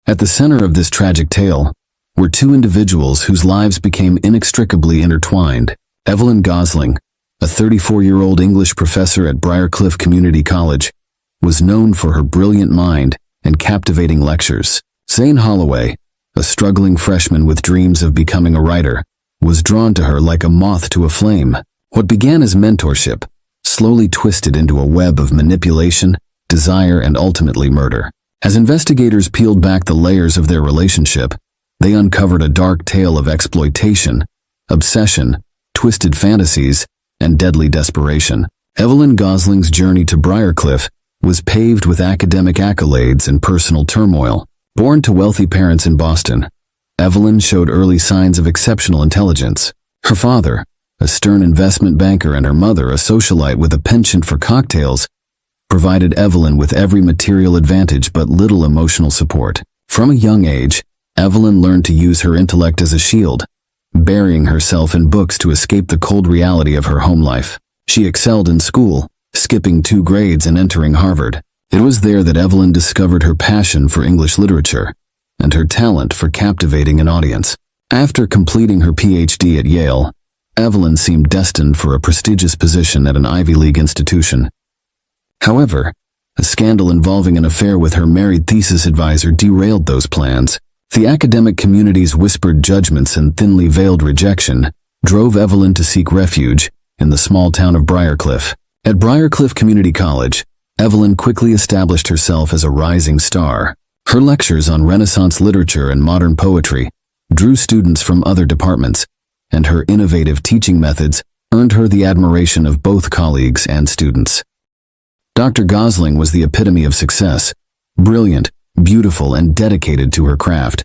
At the center of this tragic tale were two individuals whose lives became inextricably intertwined. Evelyn Gosling, a 34-year-old English professor at Briarcliff Community College, was known for her brilliant mind and captivating lectures. Zane Holloway, a struggling freshman with dreams of becoming a writer, was drawn to her like a moth to a flame. What began as mentorship slowly twisted into a web of manipulation, desire, and ultimately murder. As investigators peeled back the layers of their relationship, they uncovered a dark tale of exploitation, obsession, twisted fantasies, and deadly desperation. Evelyn Gosling's journey to Briarcliff was paved with academic accolades and personal turmoil. Born to wealthy parents in Boston, Evelyn showed early signs of exceptional intelligence. Her father, a stern investment banker, and her mother, a socialite with a penchant for cocktails, provided Evelyn with every material advantage but little emotional support. From a young age, Evelyn learned to use her intellect as a shield, burying herself in books to escape the cold reality of her home life. She excelled in school, skipping 2 grades and entering Harvard. It was there that Evelyn discovered her passion for English literature and her talent for captivating an audience. After completing her PhD at Yale, Evelyn seemed destined for a prestigious position at an Ivy League institution. However, a scandal involving an affair with her married thesis advisor derailed those plans. The academic community's whispered judgments and thinly veiled rejection drove Evelyn to seek refuge in the small town of Briarcliff. At Briarcliff Community College, Evelyn quickly established herself as a rising star. Her lectures on Renaissance literature and modern poetry drew students from other departments, and her innovative teaching methods earned her the admiration of both colleagues and students. Dr. Gosling was the epitome of success, brilliant, beautiful, and dedicated to her craft.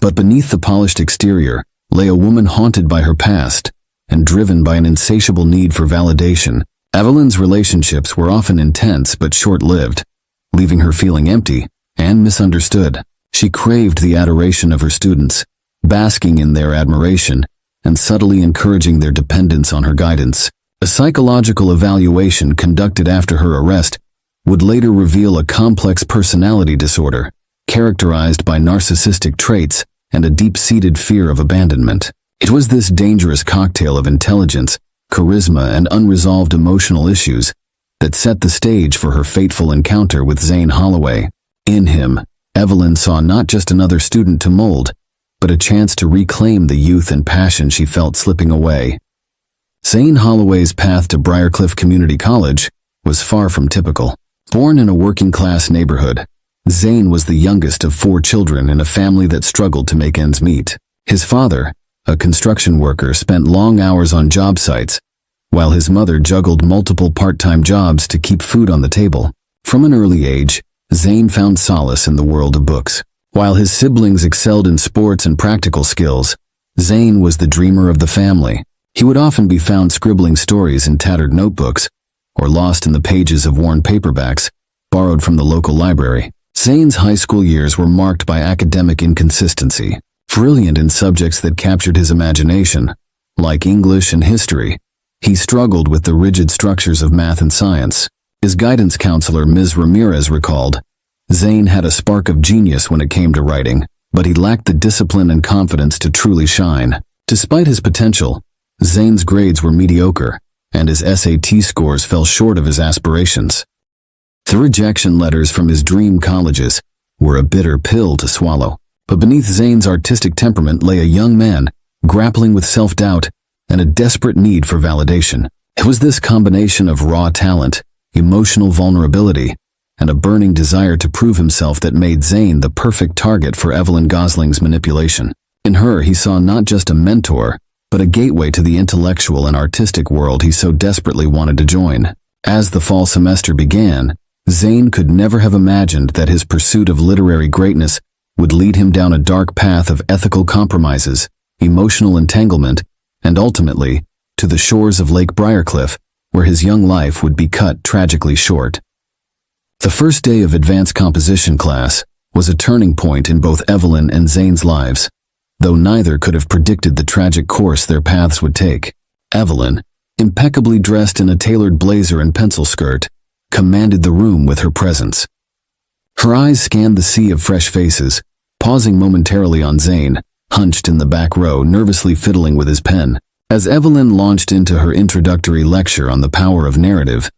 But beneath the polished exterior lay a woman haunted by her past and driven by an insatiable need for validation. Evelyn's relationships were often intense but short-lived, leaving her feeling empty and misunderstood. She craved the adoration of her students, basking in their admiration and subtly encouraging their dependence on her guidance. A psychological evaluation conducted after her arrest would later reveal a complex personality disorder, characterized by narcissistic traits and a deep-seated fear of abandonment. It was this dangerous cocktail of intelligence, charisma, and unresolved emotional issues that set the stage for her fateful encounter with Zane Holloway. In him, Evelyn saw not just another student to mold, but a chance to reclaim the youth and passion she felt slipping away. Zane Holloway's path to Briarcliff Community College was far from typical. Born in a working-class neighborhood, Zane was the youngest of 4 children in a family that struggled to make ends meet. His father, a construction worker, spent long hours on job sites, while his mother juggled multiple part-time jobs to keep food on the table. From an early age, Zane found solace in the world of books. While his siblings excelled in sports and practical skills, Zane was the dreamer of the family. He would often be found scribbling stories in tattered notebooks or lost in the pages of worn paperbacks borrowed from the local library. Zane's high school years were marked by academic inconsistency. Brilliant in subjects that captured his imagination, like English and history, he struggled with the rigid structures of math and science. His guidance counselor, Ms. Ramirez, recalled, Zane had a spark of genius when it came to writing, but he lacked the discipline and confidence to truly shine. Despite his potential, Zane's grades were mediocre, and his SAT scores fell short of his aspirations. The rejection letters from his dream colleges were a bitter pill to swallow. But beneath Zane's artistic temperament lay a young man grappling with self-doubt and a desperate need for validation. It was this combination of raw talent, emotional vulnerability, and a burning desire to prove himself that made Zane the perfect target for Evelyn Gosling's manipulation. In her, he saw not just a mentor, but a gateway to the intellectual and artistic world he so desperately wanted to join. As the fall semester began, Zane could never have imagined that his pursuit of literary greatness would lead him down a dark path of ethical compromises, emotional entanglement, and ultimately, to the shores of Lake Briarcliff, where his young life would be cut tragically short. The first day of advanced composition class was a turning point in both Evelyn and Zane's lives, though neither could have predicted the tragic course their paths would take. Evelyn, impeccably dressed in a tailored blazer and pencil skirt, commanded the room with her presence. Her eyes scanned the sea of fresh faces, pausing momentarily on Zane, hunched in the back row, nervously fiddling with his pen. As Evelyn launched into her introductory lecture on the power of narrative,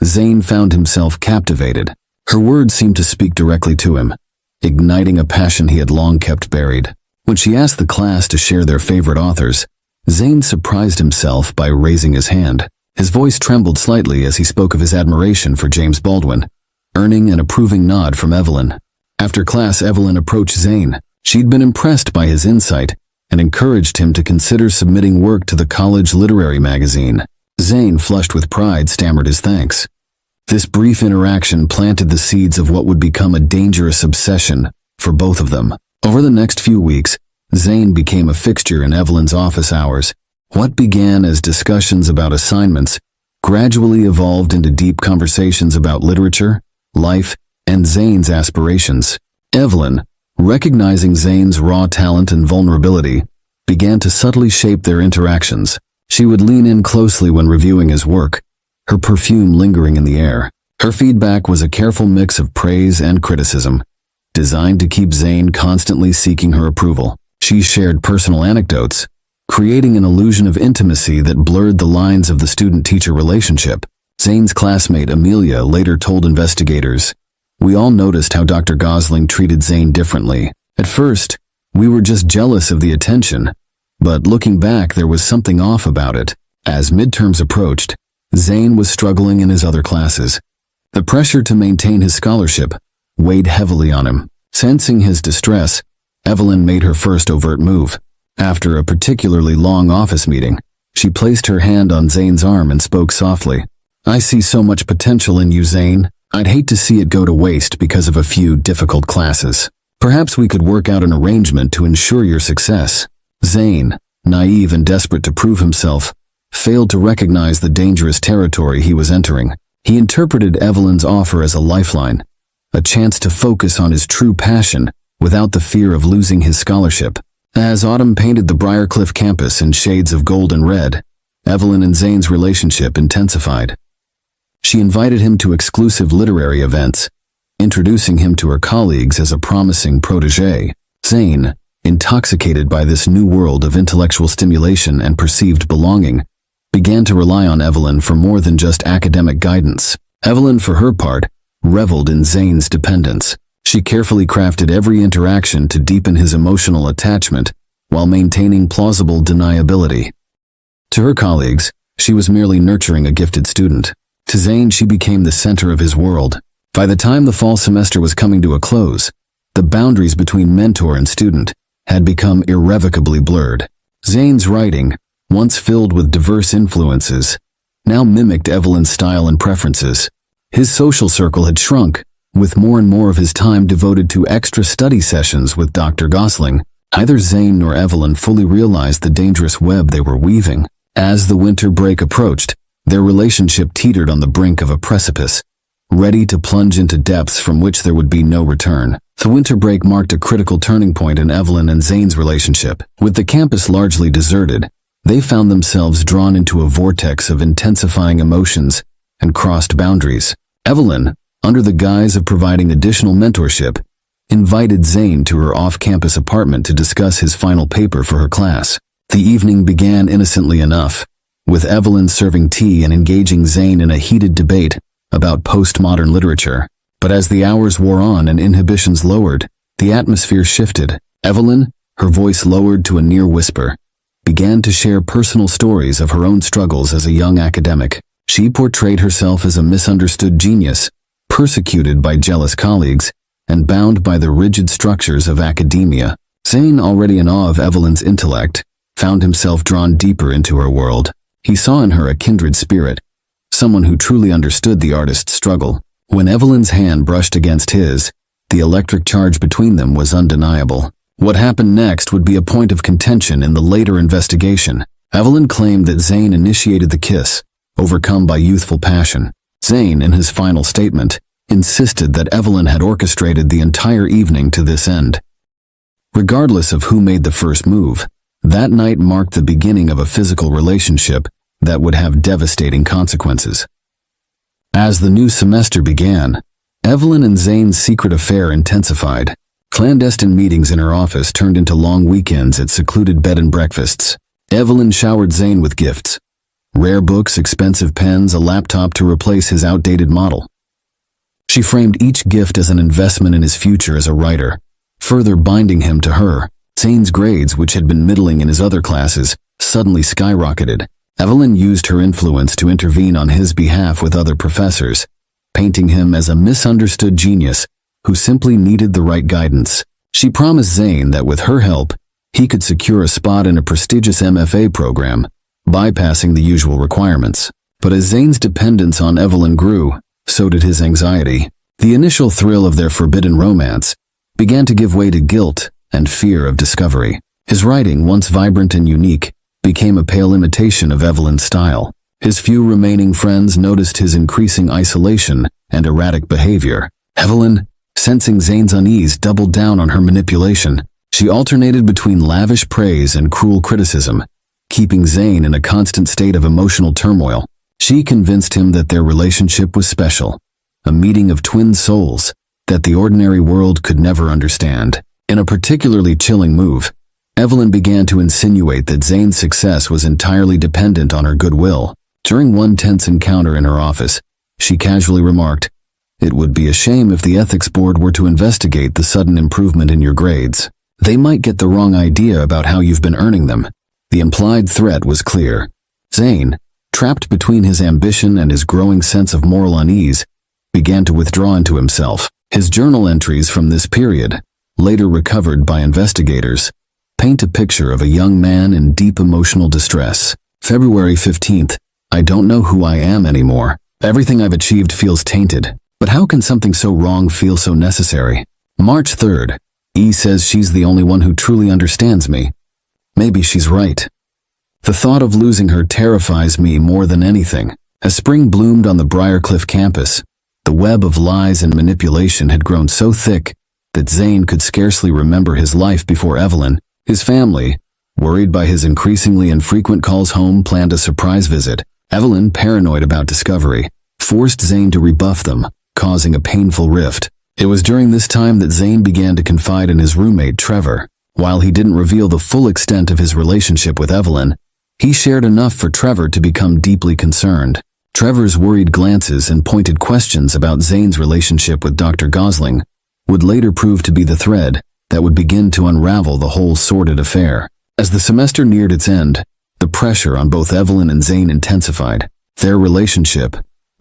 Zane found himself captivated. Her words seemed to speak directly to him, igniting a passion he had long kept buried. When she asked the class to share their favorite authors, Zane surprised himself by raising his hand. His voice trembled slightly as he spoke of his admiration for James Baldwin, earning an approving nod from Evelyn. After class, Evelyn approached Zane. She'd been impressed by his insight and encouraged him to consider submitting work to the college literary magazine. Zane, flushed with pride, stammered his thanks. This brief interaction planted the seeds of what would become a dangerous obsession for both of them. Over the next few weeks, Zane became a fixture in Evelyn's office hours. What began as discussions about assignments gradually evolved into deep conversations about literature, life, and Zane's aspirations. Evelyn, recognizing Zane's raw talent and vulnerability, began to subtly shape their interactions. She would lean in closely when reviewing his work, her perfume lingering in the air. Her feedback was a careful mix of praise and criticism, designed to keep Zane constantly seeking her approval. She shared personal anecdotes, creating an illusion of intimacy that blurred the lines of the student-teacher relationship. Zane's classmate Amelia later told investigators, "We all noticed how Dr. Gosling treated Zane differently. At first, we were just jealous of the attention, but looking back, there was something off about it." As midterms approached, Zane was struggling in his other classes. The pressure to maintain his scholarship weighed heavily on him. Sensing his distress, Evelyn made her first overt move. After a particularly long office meeting, she placed her hand on Zane's arm and spoke softly. "I see so much potential in you, Zane. I'd hate to see it go to waste because of a few difficult classes. Perhaps we could work out an arrangement to ensure your success." Zane, naive and desperate to prove himself, failed to recognize the dangerous territory he was entering. He interpreted Evelyn's offer as a lifeline, a chance to focus on his true passion without the fear of losing his scholarship. As autumn painted the Briarcliff campus in shades of gold and red, Evelyn and Zane's relationship intensified. She invited him to exclusive literary events, introducing him to her colleagues as a promising protégé. Zane, intoxicated by this new world of intellectual stimulation and perceived belonging, began to rely on Evelyn for more than just academic guidance. Evelyn, for her part, reveled in Zane's dependence. She carefully crafted every interaction to deepen his emotional attachment while maintaining plausible deniability. To her colleagues, she was merely nurturing a gifted student. To Zane, she became the center of his world. By the time the fall semester was coming to a close, the boundaries between mentor and student had become irrevocably blurred. Zane's writing, once filled with diverse influences, now mimicked Evelyn's style and preferences. His social circle had shrunk, with more and more of his time devoted to extra study sessions with Dr. Gosling. Neither Zane nor Evelyn fully realized the dangerous web they were weaving. As the winter break approached, their relationship teetered on the brink of a precipice, ready to plunge into depths from which there would be no return. The winter break marked a critical turning point in Evelyn and Zane's relationship. With the campus largely deserted, they found themselves drawn into a vortex of intensifying emotions and crossed boundaries. Evelyn, under the guise of providing additional mentorship, invited Zane to her off-campus apartment to discuss his final paper for her class. The evening began innocently enough, with Evelyn serving tea and engaging Zane in a heated debate about postmodern literature. But as the hours wore on and inhibitions lowered, the atmosphere shifted. Evelyn, her voice lowered to a near whisper, began to share personal stories of her own struggles as a young academic. She portrayed herself as a misunderstood genius, persecuted by jealous colleagues, and bound by the rigid structures of academia. Zane, already in awe of Evelyn's intellect, found himself drawn deeper into her world. He saw in her a kindred spirit, someone who truly understood the artist's struggle. When Evelyn's hand brushed against his, the electric charge between them was undeniable. What happened next would be a point of contention in the later investigation. Evelyn claimed that Zane initiated the kiss, overcome by youthful passion. Zane, in his final statement, insisted that Evelyn had orchestrated the entire evening to this end. Regardless of who made the first move, that night marked the beginning of a physical relationship that would have devastating consequences. As the new semester began, Evelyn and Zane's secret affair intensified. Clandestine meetings in her office turned into long weekends at secluded bed and breakfasts. Evelyn showered Zane with gifts. Rare books, expensive pens, a laptop to replace his outdated model. She framed each gift as an investment in his future as a writer, further binding him to her. Zane's grades, which had been middling in his other classes, suddenly skyrocketed. Evelyn used her influence to intervene on his behalf with other professors, painting him as a misunderstood genius who simply needed the right guidance. She promised Zane that with her help, he could secure a spot in a prestigious MFA program, bypassing the usual requirements. But as Zane's dependence on Evelyn grew, so did his anxiety. The initial thrill of their forbidden romance began to give way to guilt and fear of discovery. His writing, once vibrant and unique, became a pale imitation of Evelyn's style. His few remaining friends noticed his increasing isolation and erratic behavior. Evelyn, sensing Zane's unease, doubled down on her manipulation. She alternated between lavish praise and cruel criticism, keeping Zane in a constant state of emotional turmoil. She convinced him that their relationship was special, a meeting of twin souls that the ordinary world could never understand. In a particularly chilling move, Evelyn began to insinuate that Zane's success was entirely dependent on her goodwill. During one tense encounter in her office, she casually remarked, "It would be a shame if the ethics board were to investigate the sudden improvement in your grades. They might get the wrong idea about how you've been earning them." The implied threat was clear. Zane, trapped between his ambition and his growing sense of moral unease, began to withdraw into himself. His journal entries from this period, later recovered by investigators, paint a picture of a young man in deep emotional distress. February 15th, "I don't know who I am anymore. Everything I've achieved feels tainted. But how can something so wrong feel so necessary?" March 3rd, "E says she's the only one who truly understands me. Maybe she's right. The thought of losing her terrifies me more than anything." As spring bloomed on the Briarcliff campus, the web of lies and manipulation had grown so thick that Zane could scarcely remember his life before Evelyn. His family, worried by his increasingly infrequent calls home, planned a surprise visit. Evelyn, paranoid about discovery, forced Zane to rebuff them, causing a painful rift. It was during this time that Zane began to confide in his roommate Trevor. While he didn't reveal the full extent of his relationship with Evelyn, he shared enough for Trevor to become deeply concerned. Trevor's worried glances and pointed questions about Zane's relationship with Dr. Gosling would later prove to be the thread that would begin to unravel the whole sordid affair. As the semester neared its end, the pressure on both Evelyn and Zane intensified. Their relationship,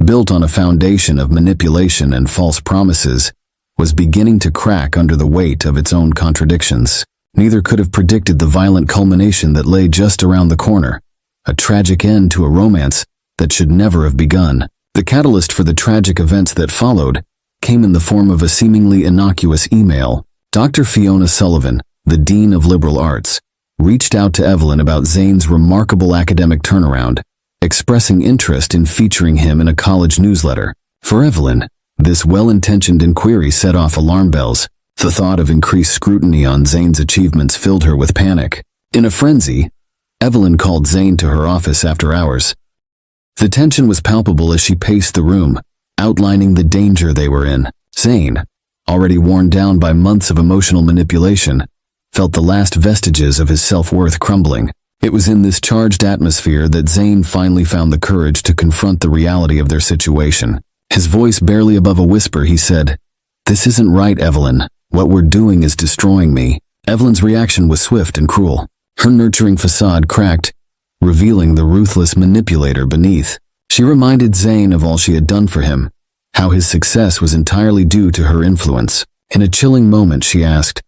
built on a foundation of manipulation and false promises, was beginning to crack under the weight of its own contradictions. Neither could have predicted the violent culmination that lay just around the corner, a tragic end to a romance that should never have begun. The catalyst for the tragic events that followed came in the form of a seemingly innocuous email. Dr. Fiona Sullivan, the Dean of Liberal Arts, reached out to Evelyn about Zane's remarkable academic turnaround, expressing interest in featuring him in a college newsletter. For Evelyn, this well-intentioned inquiry set off alarm bells. The thought of increased scrutiny on Zane's achievements filled her with panic. In a frenzy, Evelyn called Zane to her office after hours. The tension was palpable as she paced the room, outlining the danger they were in. Zane, already worn down by months of emotional manipulation, felt the last vestiges of his self-worth crumbling. It was in this charged atmosphere that Zane finally found the courage to confront the reality of their situation. His voice barely above a whisper, he said, "This isn't right, Evelyn. What we're doing is destroying me." Evelyn's reaction was swift and cruel. Her nurturing facade cracked, revealing the ruthless manipulator beneath. She reminded Zane of all she had done for him, how his success was entirely due to her influence. In a chilling moment, she asked,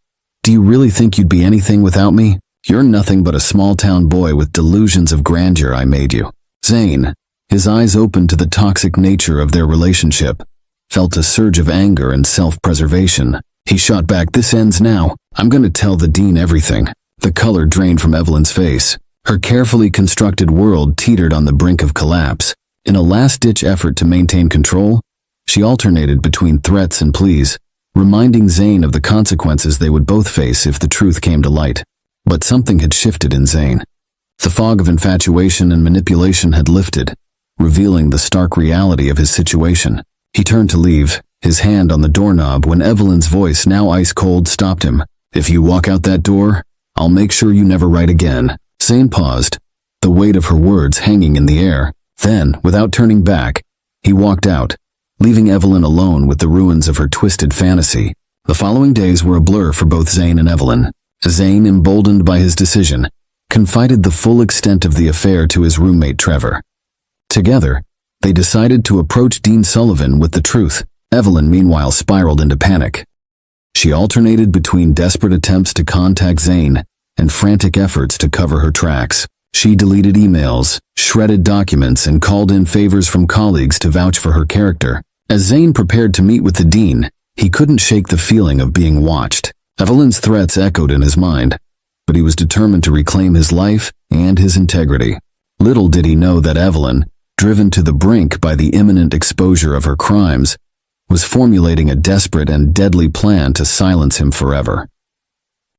"Do you really think you'd be anything without me? You're nothing but a small-town boy with delusions of grandeur I made you." Zane, his eyes open to the toxic nature of their relationship, felt a surge of anger and self-preservation. He shot back, "This ends now. I'm going to tell the dean everything." The color drained from Evelyn's face. Her carefully constructed world teetered on the brink of collapse. In a last-ditch effort to maintain control, she alternated between threats and pleas, reminding Zane of the consequences they would both face if the truth came to light. But something had shifted in Zane. The fog of infatuation and manipulation had lifted, revealing the stark reality of his situation. He turned to leave, his hand on the doorknob when Evelyn's voice, now ice-cold, stopped him. "If you walk out that door, I'll make sure you never write again." Zane paused, the weight of her words hanging in the air. Then, without turning back, he walked out, leaving Evelyn alone with the ruins of her twisted fantasy. The following days were a blur for both Zane and Evelyn. Zane, emboldened by his decision, confided the full extent of the affair to his roommate Trevor. Together, they decided to approach Dean Sullivan with the truth. Evelyn, meanwhile, spiraled into panic. She alternated between desperate attempts to contact Zane and frantic efforts to cover her tracks. She deleted emails, shredded documents, and called in favors from colleagues to vouch for her character. As Zane prepared to meet with the dean, he couldn't shake the feeling of being watched. Evelyn's threats echoed in his mind, but he was determined to reclaim his life and his integrity. Little did he know that Evelyn, driven to the brink by the imminent exposure of her crimes, was formulating a desperate and deadly plan to silence him forever.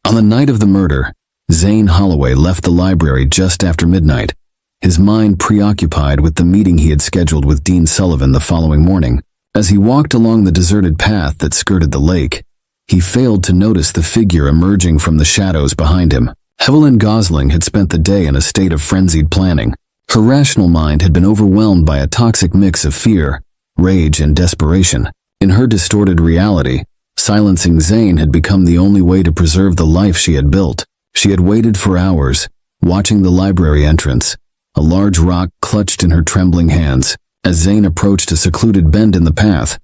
On the night of the murder, Zane Holloway left the library just after midnight, his mind preoccupied with the meeting he had scheduled with Dean Sullivan the following morning. As he walked along the deserted path that skirted the lake, he failed to notice the figure emerging from the shadows behind him. Evelyn Gosling had spent the day in a state of frenzied planning. Her rational mind had been overwhelmed by a toxic mix of fear, rage, and desperation. In her distorted reality, silencing Zane had become the only way to preserve the life she had built. She had waited for hours, watching the library entrance, a large rock clutched in her trembling hands. As Zane approached a secluded bend in the path,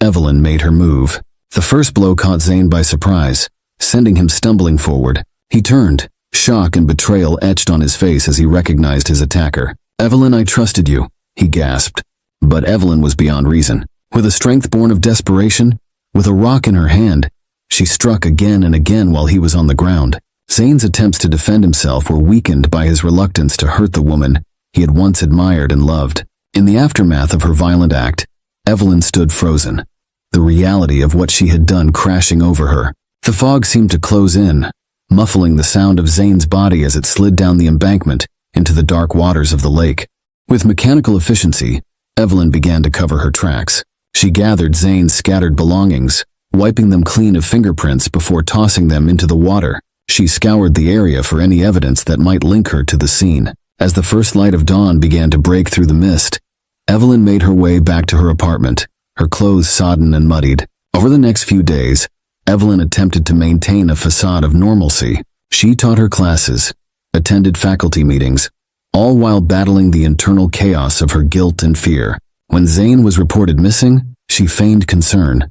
Evelyn made her move. The first blow caught Zane by surprise, sending him stumbling forward. He turned, shock and betrayal etched on his face as he recognized his attacker. "Evelyn, I trusted you," he gasped. But Evelyn was beyond reason. With a strength born of desperation, with a rock in her hand, she struck again and again while he was on the ground. Zane's attempts to defend himself were weakened by his reluctance to hurt the woman he had once admired and loved. In the aftermath of her violent act, Evelyn stood frozen, the reality of what she had done crashing over her. The fog seemed to close in, muffling the sound of Zane's body as it slid down the embankment into the dark waters of the lake. With mechanical efficiency, Evelyn began to cover her tracks. She gathered Zane's scattered belongings, wiping them clean of fingerprints before tossing them into the water. She scoured the area for any evidence that might link her to the scene. As the first light of dawn began to break through the mist, Evelyn made her way back to her apartment, her clothes sodden and muddied. Over the next few days, Evelyn attempted to maintain a facade of normalcy. She taught her classes, attended faculty meetings, all while battling the internal chaos of her guilt and fear. When Zane was reported missing, she feigned concern,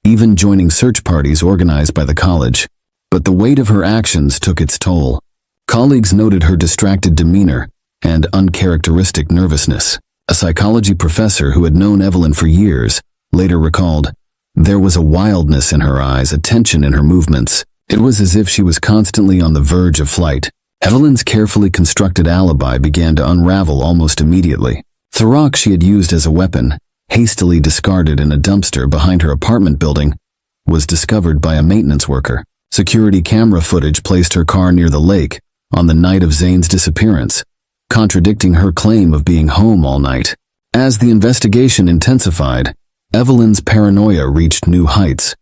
even joining search parties organized by the college. But the weight of her actions took its toll. Colleagues noted her distracted demeanor and uncharacteristic nervousness. A psychology professor who had known Evelyn for years later recalled, "There was a wildness in her eyes, a tension in her movements. It was as if she was constantly on the verge of flight." Evelyn's carefully constructed alibi began to unravel almost immediately. The rock she had used as a weapon, hastily discarded in a dumpster behind her apartment building, was discovered by a maintenance worker. Security camera footage placed her car near the lake on the night of Zane's disappearance, contradicting her claim of being home all night. As the investigation intensified, Evelyn's paranoia reached new heights.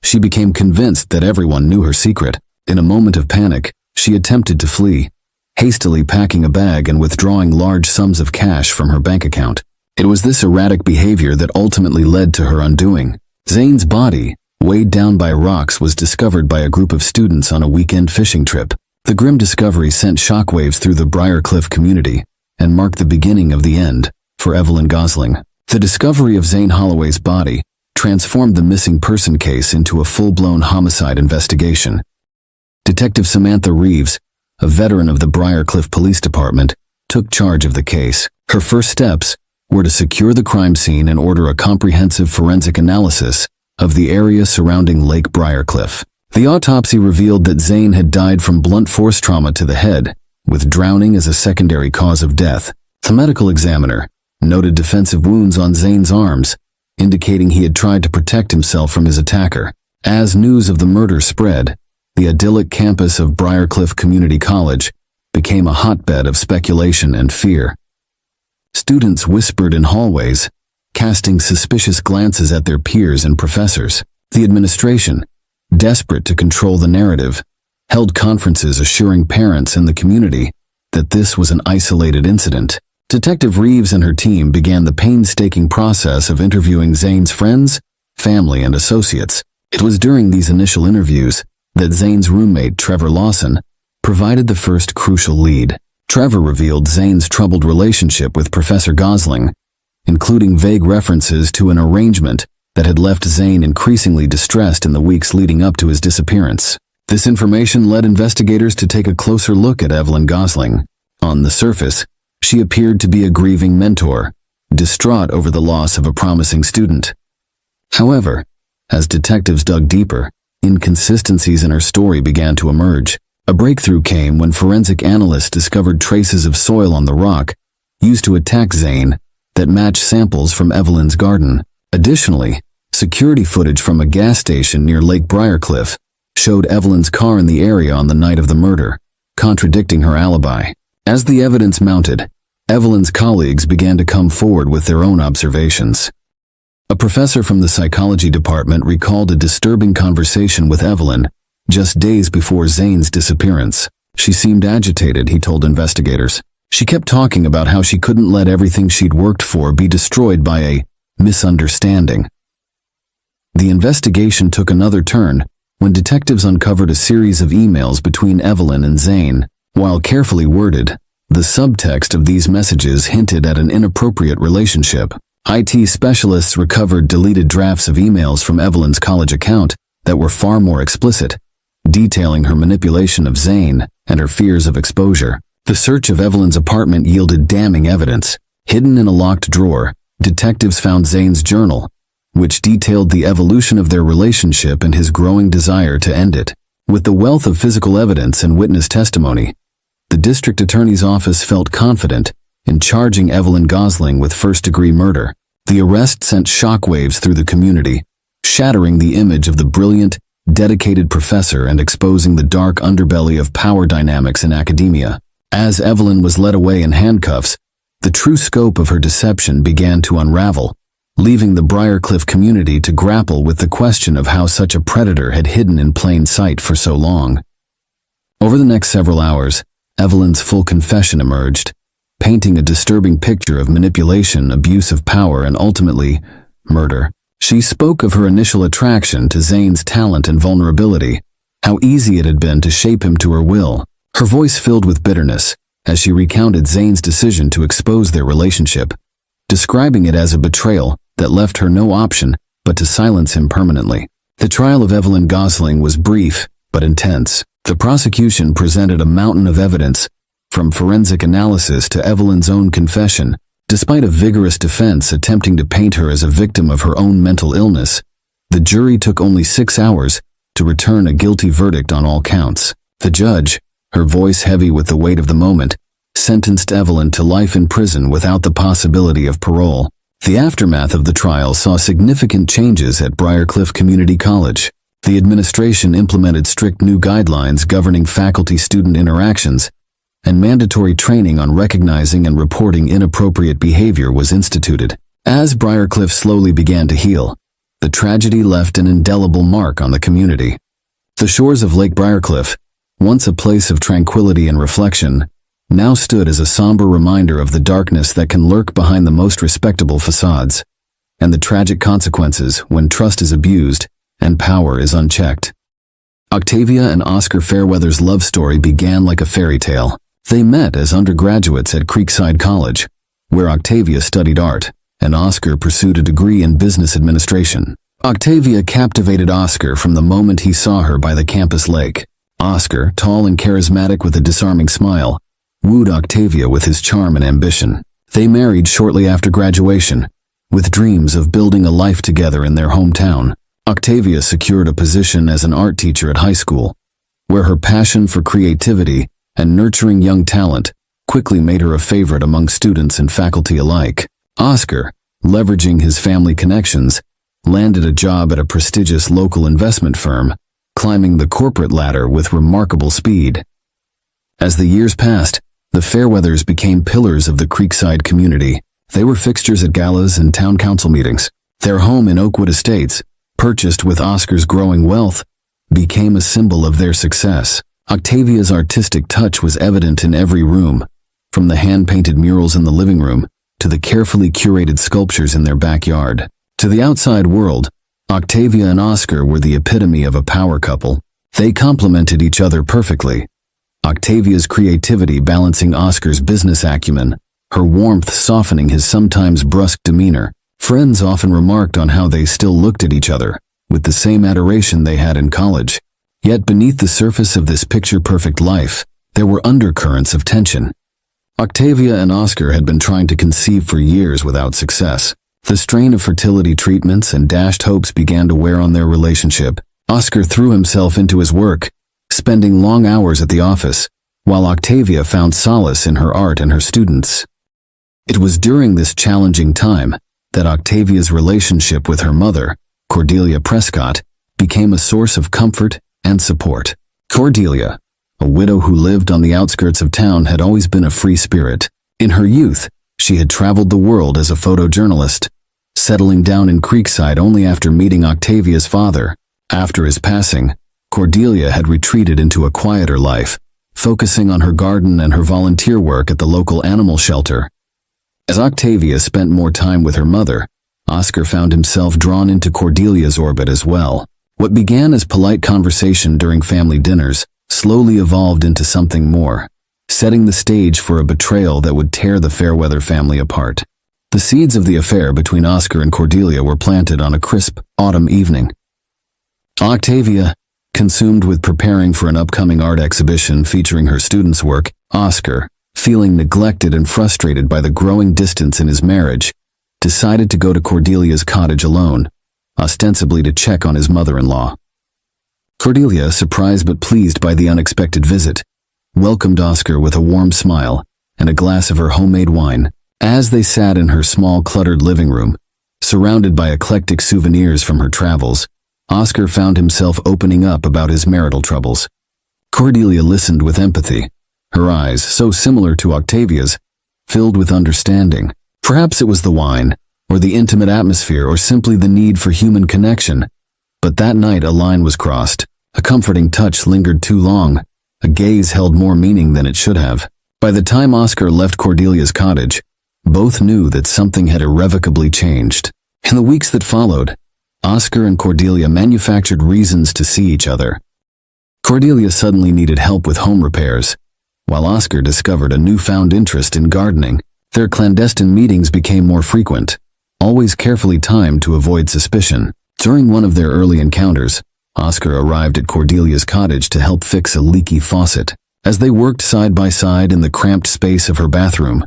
She became convinced that everyone knew her secret. In a moment of panic, she attempted to flee, hastily packing a bag and withdrawing large sums of cash from her bank account. It was this erratic behavior that ultimately led to her undoing. Zane's body, weighed down by rocks, was discovered by a group of students on a weekend fishing trip. The grim discovery sent shockwaves through the Briarcliff community and marked the beginning of the end for Evelyn Gosling. The discovery of Zane Holloway's body transformed the missing person case into a full-blown homicide investigation. Detective Samantha Reeves, a veteran of the Briarcliff Police Department, took charge of the case. Her first steps were to secure the crime scene and order a comprehensive forensic analysis of the area surrounding Lake Briarcliff. The autopsy revealed that Zane had died from blunt force trauma to the head, with drowning as a secondary cause of death. The medical examiner noted defensive wounds on Zane's arms, indicating he had tried to protect himself from his attacker. As news of the murder spread, the idyllic campus of Briarcliff Community College became a hotbed of speculation and fear. Students whispered in hallways, casting suspicious glances at their peers and professors. The administration, desperate to control the narrative, held conferences assuring parents and the community that this was an isolated incident. Detective Reeves and her team began the painstaking process of interviewing Zane's friends, family, and associates. It was during these initial interviews that Zane's roommate, Trevor Lawson, provided the first crucial lead. Trevor revealed Zane's troubled relationship with Professor Gosling, including vague references to an arrangement that had left Zane increasingly distressed in the weeks leading up to his disappearance. This information led investigators to take a closer look at Evelyn Gosling. On the surface, she appeared to be a grieving mentor, distraught over the loss of a promising student. However, as detectives dug deeper, inconsistencies in her story began to emerge. A breakthrough came when forensic analysts discovered traces of soil on the rock used to attack Zane that matched samples from Evelyn's garden. Additionally, security footage from a gas station near Lake Briarcliff showed Evelyn's car in the area on the night of the murder, contradicting her alibi. As the evidence mounted, Evelyn's colleagues began to come forward with their own observations. A professor from the psychology department recalled a disturbing conversation with Evelyn just days before Zane's disappearance. She seemed agitated, he told investigators. She kept talking about how she couldn't let everything she'd worked for be destroyed by a misunderstanding. The investigation took another turn when detectives uncovered a series of emails between Evelyn and Zane. While carefully worded, the subtext of these messages hinted at an inappropriate relationship. IT specialists recovered deleted drafts of emails from Evelyn's college account that were far more explicit, detailing her manipulation of Zane and her fears of exposure. The search of Evelyn's apartment yielded damning evidence. Hidden in a locked drawer, detectives found Zane's journal, which detailed the evolution of their relationship and his growing desire to end it. With the wealth of physical evidence and witness testimony, the district attorney's office felt confident in charging Evelyn Gosling with first-degree murder. The arrest sent shockwaves through the community, shattering the image of the brilliant, dedicated professor and exposing the dark underbelly of power dynamics in academia. As Evelyn was led away in handcuffs, the true scope of her deception began to unravel, leaving the Briarcliff community to grapple with the question of how such a predator had hidden in plain sight for so long. Over the next several hours, Evelyn's full confession emerged, painting a disturbing picture of manipulation, abuse of power, and ultimately, murder. She spoke of her initial attraction to Zane's talent and vulnerability, how easy it had been to shape him to her will. Her voice filled with bitterness as she recounted Zane's decision to expose their relationship, describing it as a betrayal that left her no option but to silence him permanently. The trial of Evelyn Gosling was brief but intense. The prosecution presented a mountain of evidence, from forensic analysis to Evelyn's own confession. Despite a vigorous defense attempting to paint her as a victim of her own mental illness, the jury took only 6 hours to return a guilty verdict on all counts. The judge, her voice heavy with the weight of the moment, sentenced Evelyn to life in prison without the possibility of parole. The aftermath of the trial saw significant changes at Briarcliff Community College. The administration implemented strict new guidelines governing faculty-student interactions, and mandatory training on recognizing and reporting inappropriate behavior was instituted. As Briarcliff slowly began to heal, the tragedy left an indelible mark on the community. The shores of Lake Briarcliff, once a place of tranquility and reflection, now stood as a somber reminder of the darkness that can lurk behind the most respectable facades, and the tragic consequences when trust is abused and power is unchecked. Octavia and Oscar Fairweather's love story began like a fairy tale. They met as undergraduates at Creekside College, where Octavia studied art, and Oscar pursued a degree in business administration. Octavia captivated Oscar from the moment he saw her by the campus lake. Oscar, tall and charismatic with a disarming smile, wooed Octavia with his charm and ambition. They married shortly after graduation, with dreams of building a life together in their hometown. Octavia secured a position as an art teacher at high school, where her passion for creativity and nurturing young talent quickly made her a favorite among students and faculty alike. Oscar, leveraging his family connections, landed a job at a prestigious local investment firm, climbing the corporate ladder with remarkable speed. As the years passed, the Fairweathers became pillars of the Creekside community. They were fixtures at galas and town council meetings. Their home in Oakwood Estates, purchased with Oscar's growing wealth, became a symbol of their success. Octavia's artistic touch was evident in every room, from the hand-painted murals in the living room to the carefully curated sculptures in their backyard. To the outside world, Octavia and Oscar were the epitome of a power couple. They complemented each other perfectly. Octavia's creativity balancing Oscar's business acumen, her warmth softening his sometimes brusque demeanor. Friends often remarked on how they still looked at each other, with the same adoration they had in college. Yet beneath the surface of this picture-perfect life, there were undercurrents of tension. Octavia and Oscar had been trying to conceive for years without success. The strain of fertility treatments and dashed hopes began to wear on their relationship. Oscar threw himself into his work, spending long hours at the office, while Octavia found solace in her art and her students. It was during this challenging time that Octavia's relationship with her mother, Cordelia Prescott, became a source of comfort and support. Cordelia, a widow who lived on the outskirts of town, had always been a free spirit. In her youth, she had traveled the world as a photojournalist, settling down in Creekside only after meeting Octavia's father. After his passing, Cordelia had retreated into a quieter life, focusing on her garden and her volunteer work at the local animal shelter. As Octavia spent more time with her mother, Oscar found himself drawn into Cordelia's orbit as well. What began as polite conversation during family dinners slowly evolved into something more, setting the stage for a betrayal that would tear the Fairweather family apart. The seeds of the affair between Oscar and Cordelia were planted on a crisp autumn evening. Octavia, consumed with preparing for an upcoming art exhibition featuring her students' work, Oscar, feeling neglected and frustrated by the growing distance in his marriage, decided to go to Cordelia's cottage alone, ostensibly to check on his mother-in-law. Cordelia, surprised but pleased by the unexpected visit, welcomed Oscar with a warm smile and a glass of her homemade wine. As they sat in her small, cluttered living room, surrounded by eclectic souvenirs from her travels, Oscar found himself opening up about his marital troubles. Cordelia listened with empathy, her eyes, so similar to Octavia's, filled with understanding. Perhaps it was the wine, or the intimate atmosphere, or simply the need for human connection. But that night a line was crossed. A comforting touch lingered too long. A gaze held more meaning than it should have. By the time Oscar left Cordelia's cottage, both knew that something had irrevocably changed. In the weeks that followed, Oscar and Cordelia manufactured reasons to see each other. Cordelia suddenly needed help with home repairs, while Oscar discovered a newfound interest in gardening. Their clandestine meetings became more frequent, always carefully timed to avoid suspicion. During one of their early encounters, Oscar arrived at Cordelia's cottage to help fix a leaky faucet. As they worked side by side in the cramped space of her bathroom,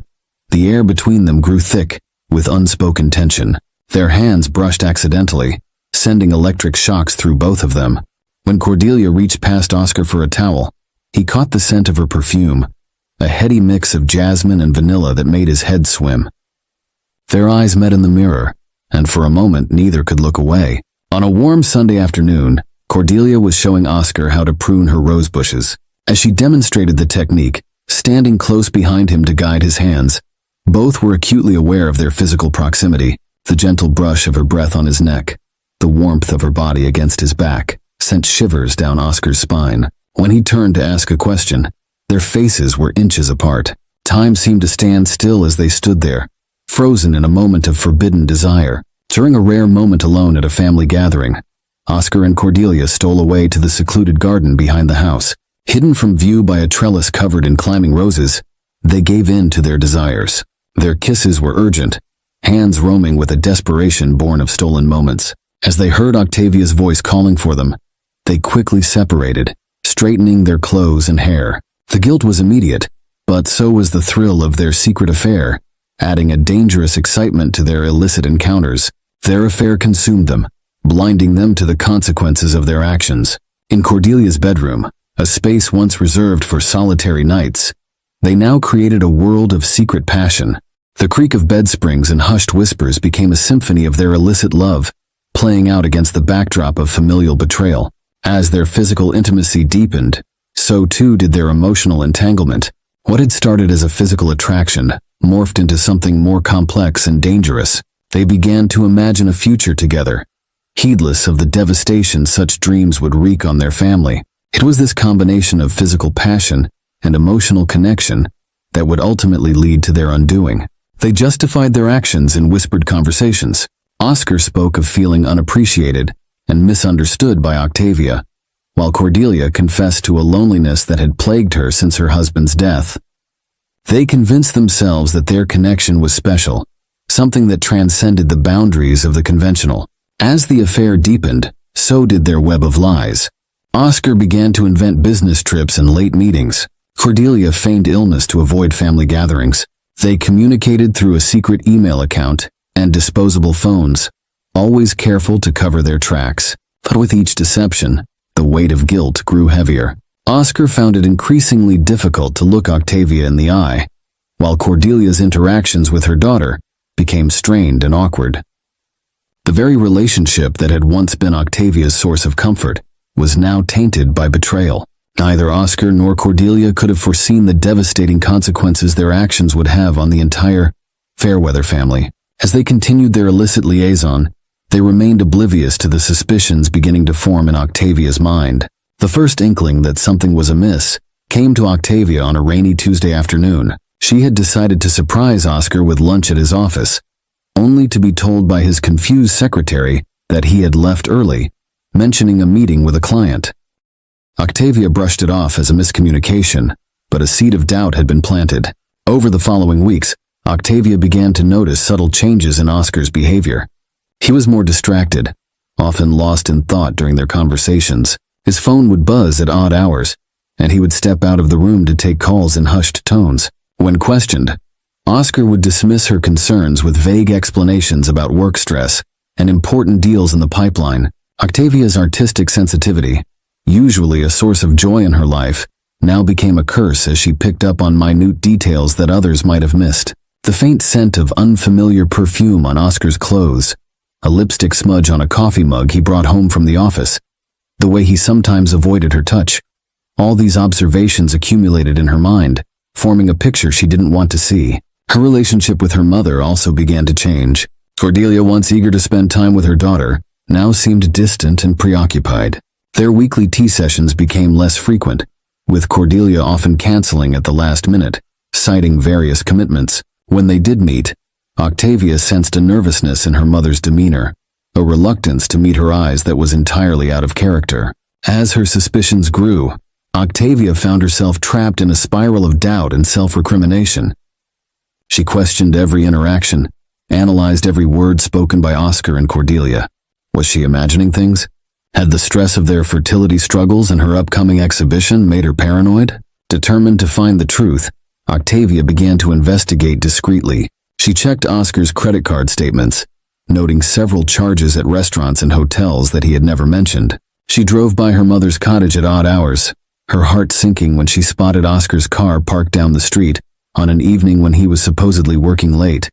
the air between them grew thick with unspoken tension. Their hands brushed accidentally, sending electric shocks through both of them. When Cordelia reached past Oscar for a towel, he caught the scent of her perfume, a heady mix of jasmine and vanilla that made his head swim. Their eyes met in the mirror, and for a moment neither could look away. On a warm Sunday afternoon, Cordelia was showing Oscar how to prune her rose bushes. As she demonstrated the technique, standing close behind him to guide his hands, both were acutely aware of their physical proximity. The gentle brush of her breath on his neck, the warmth of her body against his back, sent shivers down Oscar's spine. When he turned to ask a question, their faces were inches apart. Time seemed to stand still as they stood there, frozen in a moment of forbidden desire. During a rare moment alone at a family gathering, Oscar and Cordelia stole away to the secluded garden behind the house. Hidden from view by a trellis covered in climbing roses, they gave in to their desires. Their kisses were urgent, hands roaming with a desperation born of stolen moments. As they heard Octavia's voice calling for them, they quickly separated, straightening their clothes and hair. The guilt was immediate, but so was the thrill of their secret affair, adding a dangerous excitement to their illicit encounters. Their affair consumed them, blinding them to the consequences of their actions. In Cordelia's bedroom, a space once reserved for solitary nights, they now created a world of secret passion. The creak of bed springs and hushed whispers became a symphony of their illicit love, playing out against the backdrop of familial betrayal. As their physical intimacy deepened, so too did their emotional entanglement. What had started as a physical attraction morphed into something more complex and dangerous. They began to imagine a future together, heedless of the devastation such dreams would wreak on their family. It was this combination of physical passion and emotional connection that would ultimately lead to their undoing. They justified their actions in whispered conversations. Oscar spoke of feeling unappreciated and misunderstood by Octavia, while Cordelia confessed to a loneliness that had plagued her since her husband's death. They convinced themselves that their connection was special, something that transcended the boundaries of the conventional. As the affair deepened, so did their web of lies. Oscar began to invent business trips and late meetings. Cordelia feigned illness to avoid family gatherings. They communicated through a secret email account and disposable phones, always careful to cover their tracks. But with each deception, the weight of guilt grew heavier. Oscar found it increasingly difficult to look Octavia in the eye, while Cordelia's interactions with her daughter became strained and awkward. The very relationship that had once been Octavia's source of comfort was now tainted by betrayal. Neither Oscar nor Cordelia could have foreseen the devastating consequences their actions would have on the entire Fairweather family. As they continued their illicit liaison, they remained oblivious to the suspicions beginning to form in Octavia's mind. The first inkling that something was amiss came to Octavia on a rainy Tuesday afternoon. She had decided to surprise Oscar with lunch at his office, only to be told by his confused secretary that he had left early, mentioning a meeting with a client. Octavia brushed it off as a miscommunication, but a seed of doubt had been planted. Over the following weeks, Octavia began to notice subtle changes in Oscar's behavior. He was more distracted, often lost in thought during their conversations. His phone would buzz at odd hours, and he would step out of the room to take calls in hushed tones. When questioned, Oscar would dismiss her concerns with vague explanations about work stress and important deals in the pipeline. Octavia's artistic sensitivity, usually a source of joy in her life, now became a curse as she picked up on minute details that others might have missed. The faint scent of unfamiliar perfume on Oscar's clothes, a lipstick smudge on a coffee mug he brought home from the office, the way he sometimes avoided her touch. All these observations accumulated in her mind, forming a picture she didn't want to see. Her relationship with her mother also began to change. Cordelia, once eager to spend time with her daughter, now seemed distant and preoccupied. Their weekly tea sessions became less frequent, with Cordelia often canceling at the last minute, citing various commitments. When they did meet, Octavia sensed a nervousness in her mother's demeanor, a reluctance to meet her eyes that was entirely out of character. As her suspicions grew, Octavia found herself trapped in a spiral of doubt and self-recrimination. She questioned every interaction, analyzed every word spoken by Oscar and Cordelia. Was she imagining things? Had the stress of their fertility struggles and her upcoming exhibition made her paranoid? Determined to find the truth, Octavia began to investigate discreetly. She checked Oscar's credit card statements, noting several charges at restaurants and hotels that he had never mentioned. She drove by her mother's cottage at odd hours, her heart sinking when she spotted Oscar's car parked down the street on an evening when he was supposedly working late.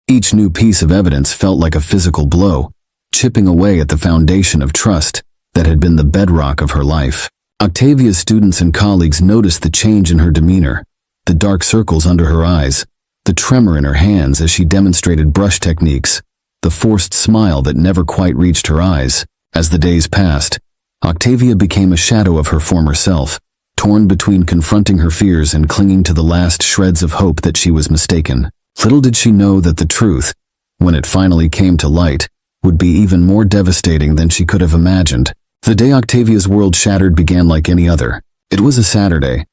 Each new piece of evidence felt like a physical blow, chipping away at the foundation of trust that had been the bedrock of her life. Octavia's students and colleagues noticed the change in her demeanor, the dark circles under her eyes, the tremor in her hands as she demonstrated brush techniques, the forced smile that never quite reached her eyes. As the days passed, Octavia became a shadow of her former self, torn between confronting her fears and clinging to the last shreds of hope that she was mistaken. Little did she know that the truth, when it finally came to light, would be even more devastating than she could have imagined. The day Octavia's world shattered began like any other. It was a Saturday,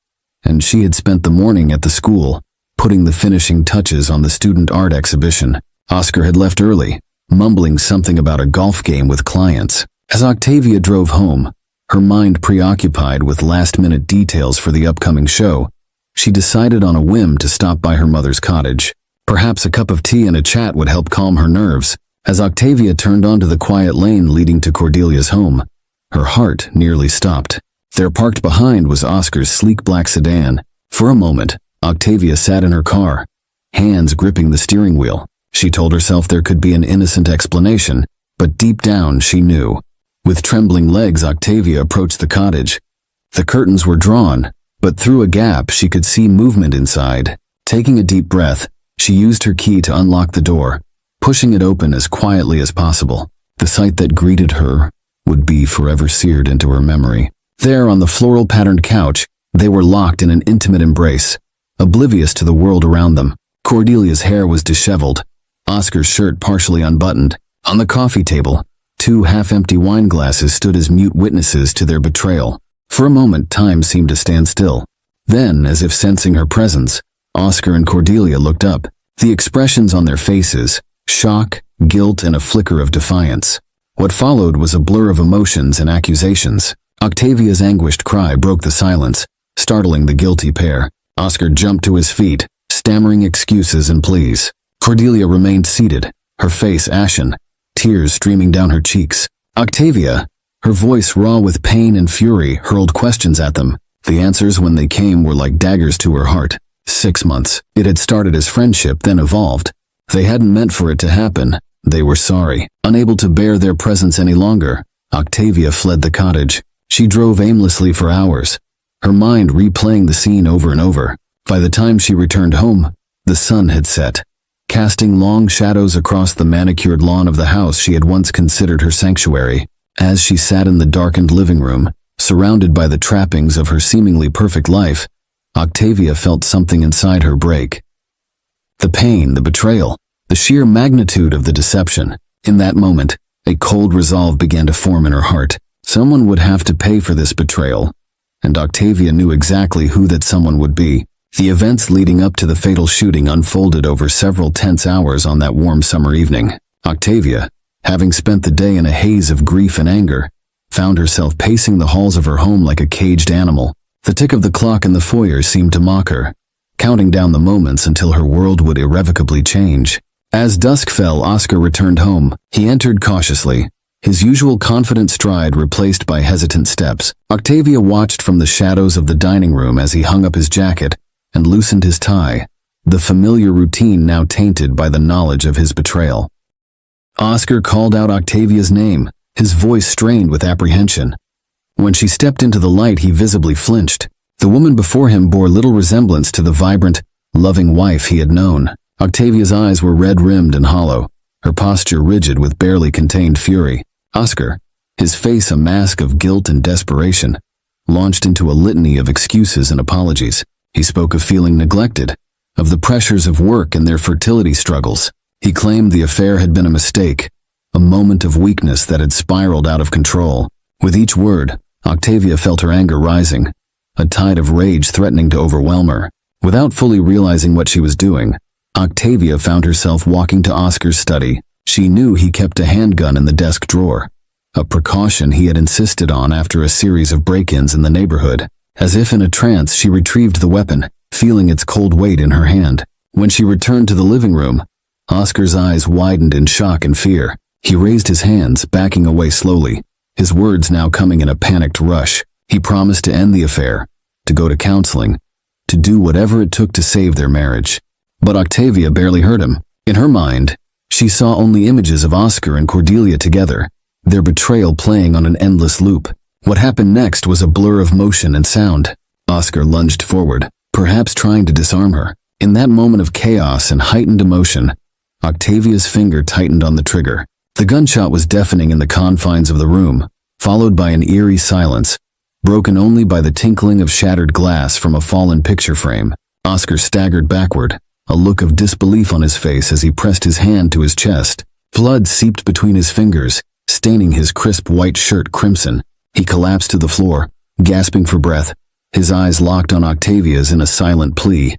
and she had spent the morning at the school, putting the finishing touches on the student art exhibition. Oscar had left early, mumbling something about a golf game with clients. As Octavia drove home, her mind preoccupied with last-minute details for the upcoming show, she decided on a whim to stop by her mother's cottage. Perhaps a cup of tea and a chat would help calm her nerves. As Octavia turned onto the quiet lane leading to Cordelia's home, her heart nearly stopped. There parked behind was Oscar's sleek black sedan. For a moment, Octavia sat in her car, hands gripping the steering wheel. She told herself there could be an innocent explanation, but deep down she knew. With trembling legs, Octavia approached the cottage. The curtains were drawn, but through a gap she could see movement inside. Taking a deep breath, she used her key to unlock the door, pushing it open as quietly as possible. The sight that greeted her would be forever seared into her memory. There, on the floral-patterned couch, they were locked in an intimate embrace, oblivious to the world around them. Cordelia's hair was disheveled, Oscar's shirt partially unbuttoned. On the coffee table, 2 half-empty wine glasses stood as mute witnesses to their betrayal. For a moment, time seemed to stand still. Then, as if sensing her presence, Oscar and Cordelia looked up. The expressions on their faces, shock, guilt, and a flicker of defiance. What followed was a blur of emotions and accusations. Octavia's anguished cry broke the silence, startling the guilty pair. Oscar jumped to his feet, stammering excuses and pleas. Cordelia remained seated, her face ashen, tears streaming down her cheeks. Octavia, her voice raw with pain and fury, hurled questions at them. The answers, when they came, were like daggers to her heart. 6 months. It had started as friendship, then evolved. They hadn't meant for it to happen. They were sorry. Unable to bear their presence any longer, Octavia fled the cottage. She drove aimlessly for hours, her mind replaying the scene over and over. By the time she returned home, the sun had set, casting long shadows across the manicured lawn of the house she had once considered her sanctuary. As she sat in the darkened living room, surrounded by the trappings of her seemingly perfect life, Octavia felt something inside her break. The pain, the betrayal, the sheer magnitude of the deception. In that moment, a cold resolve began to form in her heart. Someone would have to pay for this betrayal, and Octavia knew exactly who that someone would be. The events leading up to the fatal shooting unfolded over several tense hours on that warm summer evening. Octavia, having spent the day in a haze of grief and anger, found herself pacing the halls of her home like a caged animal. The tick of the clock in the foyer seemed to mock her, counting down the moments until her world would irrevocably change. As dusk fell, Oscar returned home. He entered cautiously, his usual confident stride replaced by hesitant steps. Octavia watched from the shadows of the dining room as he hung up his jacket and loosened his tie, the familiar routine now tainted by the knowledge of his betrayal. Oscar called out Octavia's name, his voice strained with apprehension. When she stepped into the light, he visibly flinched. The woman before him bore little resemblance to the vibrant, loving wife he had known. Octavia's eyes were red-rimmed and hollow, her posture rigid with barely contained fury. Oscar, his face a mask of guilt and desperation, launched into a litany of excuses and apologies. He spoke of feeling neglected, of the pressures of work and their fertility struggles. He claimed the affair had been a mistake, a moment of weakness that had spiraled out of control. With each word, Octavia felt her anger rising, a tide of rage threatening to overwhelm her. Without fully realizing what she was doing, Octavia found herself walking to Oscar's study. She knew he kept a handgun in the desk drawer, a precaution he had insisted on after a series of break-ins in the neighborhood. As if in a trance, she retrieved the weapon, feeling its cold weight in her hand. When she returned to the living room, Oscar's eyes widened in shock and fear. He raised his hands, backing away slowly, his words now coming in a panicked rush. He promised to end the affair, to go to counseling, to do whatever it took to save their marriage. But Octavia barely heard him. In her mind, she saw only images of Oscar and Cordelia together, their betrayal playing on an endless loop. What happened next was a blur of motion and sound. Oscar lunged forward, perhaps trying to disarm her. In that moment of chaos and heightened emotion, Octavia's finger tightened on the trigger. The gunshot was deafening in the confines of the room, followed by an eerie silence, broken only by the tinkling of shattered glass from a fallen picture frame. Oscar staggered backward, a look of disbelief on his face as he pressed his hand to his chest. Blood seeped between his fingers, staining his crisp white shirt crimson. He collapsed to the floor, gasping for breath, his eyes locked on Octavia's in a silent plea.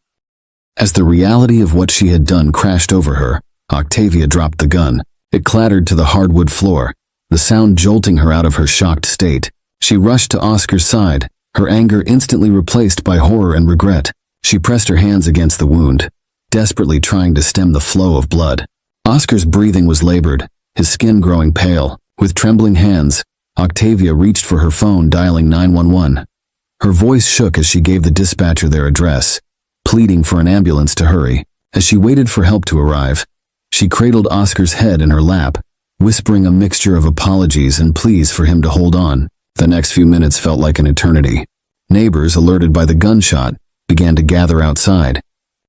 As the reality of what she had done crashed over her, Octavia dropped the gun. It clattered to the hardwood floor, the sound jolting her out of her shocked state. She rushed to Oscar's side, her anger instantly replaced by horror and regret. She pressed her hands against the wound, desperately trying to stem the flow of blood. Oscar's breathing was labored, his skin growing pale. With trembling hands, Octavia reached for her phone, dialing 911. Her voice shook as she gave the dispatcher their address, pleading for an ambulance to hurry. As she waited for help to arrive, she cradled Oscar's head in her lap, whispering a mixture of apologies and pleas for him to hold on. The next few minutes felt like an eternity. Neighbors, alerted by the gunshot, began to gather outside,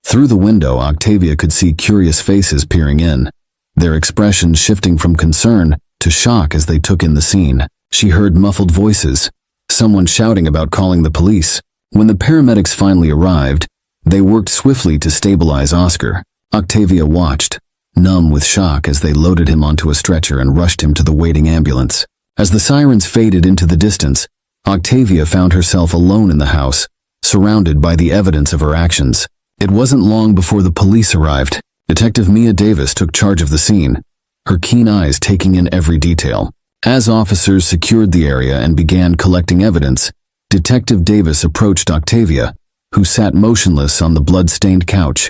Through the window, Octavia could see curious faces peering in, their expressions shifting from concern to shock as they took in the scene. She heard muffled voices, someone shouting about calling the police. When the paramedics finally arrived, they worked swiftly to stabilize Oscar. Octavia watched, numb with shock, as they loaded him onto a stretcher and rushed him to the waiting ambulance. As the sirens faded into the distance, Octavia found herself alone in the house, surrounded by the evidence of her actions. It wasn't long before the police arrived. Detective Mia Davis took charge of the scene, her keen eyes taking in every detail. As officers secured the area and began collecting evidence, Detective Davis approached Octavia, who sat motionless on the blood-stained couch.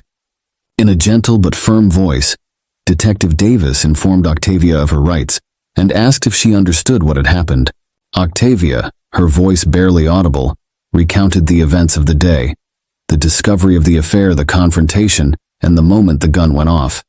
In a gentle but firm voice, Detective Davis informed Octavia of her rights and asked if she understood what had happened. Octavia, her voice barely audible, recounted the events of the day, the discovery of the affair, the confrontation, and the moment the gun went off.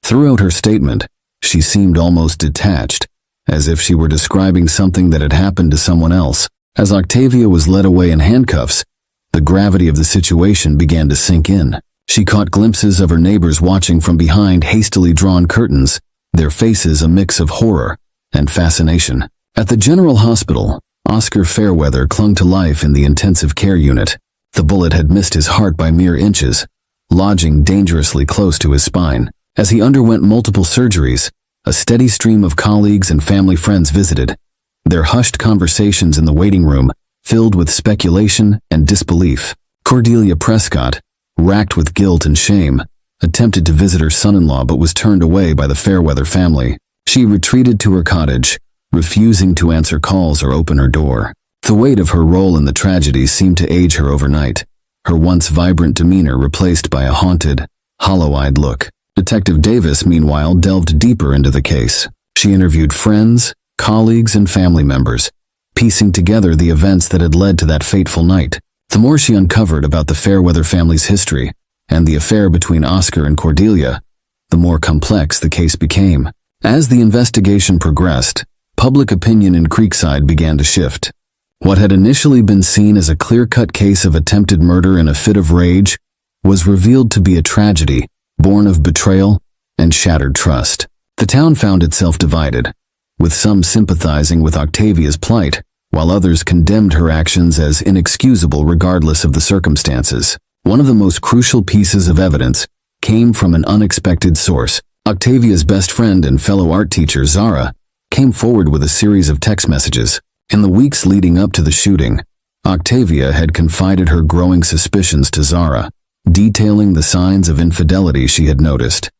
Throughout her statement, she seemed almost detached, as if she were describing something that had happened to someone else. As Octavia was led away in handcuffs, the gravity of the situation began to sink in. She caught glimpses of her neighbors watching from behind hastily drawn curtains, their faces a mix of horror and fascination. At the General Hospital, Oscar Fairweather clung to life in the intensive care unit. The bullet had missed his heart by mere inches, lodging dangerously close to his spine. As he underwent multiple surgeries, a steady stream of colleagues and family friends visited, their hushed conversations in the waiting room filled with speculation and disbelief. Cordelia Prescott, racked with guilt and shame, attempted to visit her son-in-law but was turned away by the Fairweather family. She retreated to her cottage, refusing to answer calls or open her door. The weight of her role in the tragedy seemed to age her overnight, her once vibrant demeanor replaced by a haunted, hollow-eyed look. Detective Davis, meanwhile, delved deeper into the case. She interviewed friends, colleagues, and family members, piecing together the events that had led to that fateful night. The more she uncovered about the Fairweather family's history and the affair between Oscar and Cordelia, the more complex the case became. As the investigation progressed, public opinion in Creekside began to shift. What had initially been seen as a clear-cut case of attempted murder in a fit of rage was revealed to be a tragedy born of betrayal and shattered trust. The town found itself divided, with some sympathizing with Octavia's plight, while others condemned her actions as inexcusable regardless of the circumstances. One of the most crucial pieces of evidence came from an unexpected source. Octavia's best friend and fellow art teacher, Zara, came forward with a series of text messages. In the weeks leading up to the shooting, Octavia had confided her growing suspicions to Zara, detailing the signs of infidelity she had noticed.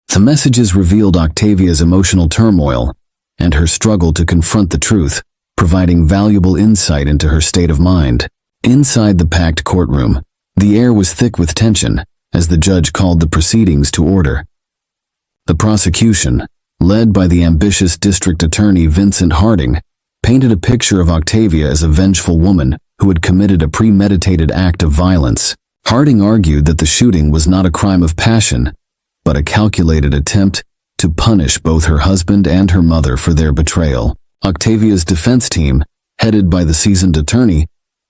The messages revealed Octavia's emotional turmoil and her struggle to confront the truth, providing valuable insight into her state of mind. Inside the packed courtroom, the air was thick with tension as the judge called the proceedings to order. The prosecution, led by the ambitious district attorney Vincent Harding, painted a picture of Octavia as a vengeful woman who had committed a premeditated act of violence. Harding argued that the shooting was not a crime of passion, but a calculated attempt to punish both her husband and her mother for their betrayal. Octavia's defense team, headed by the seasoned attorney,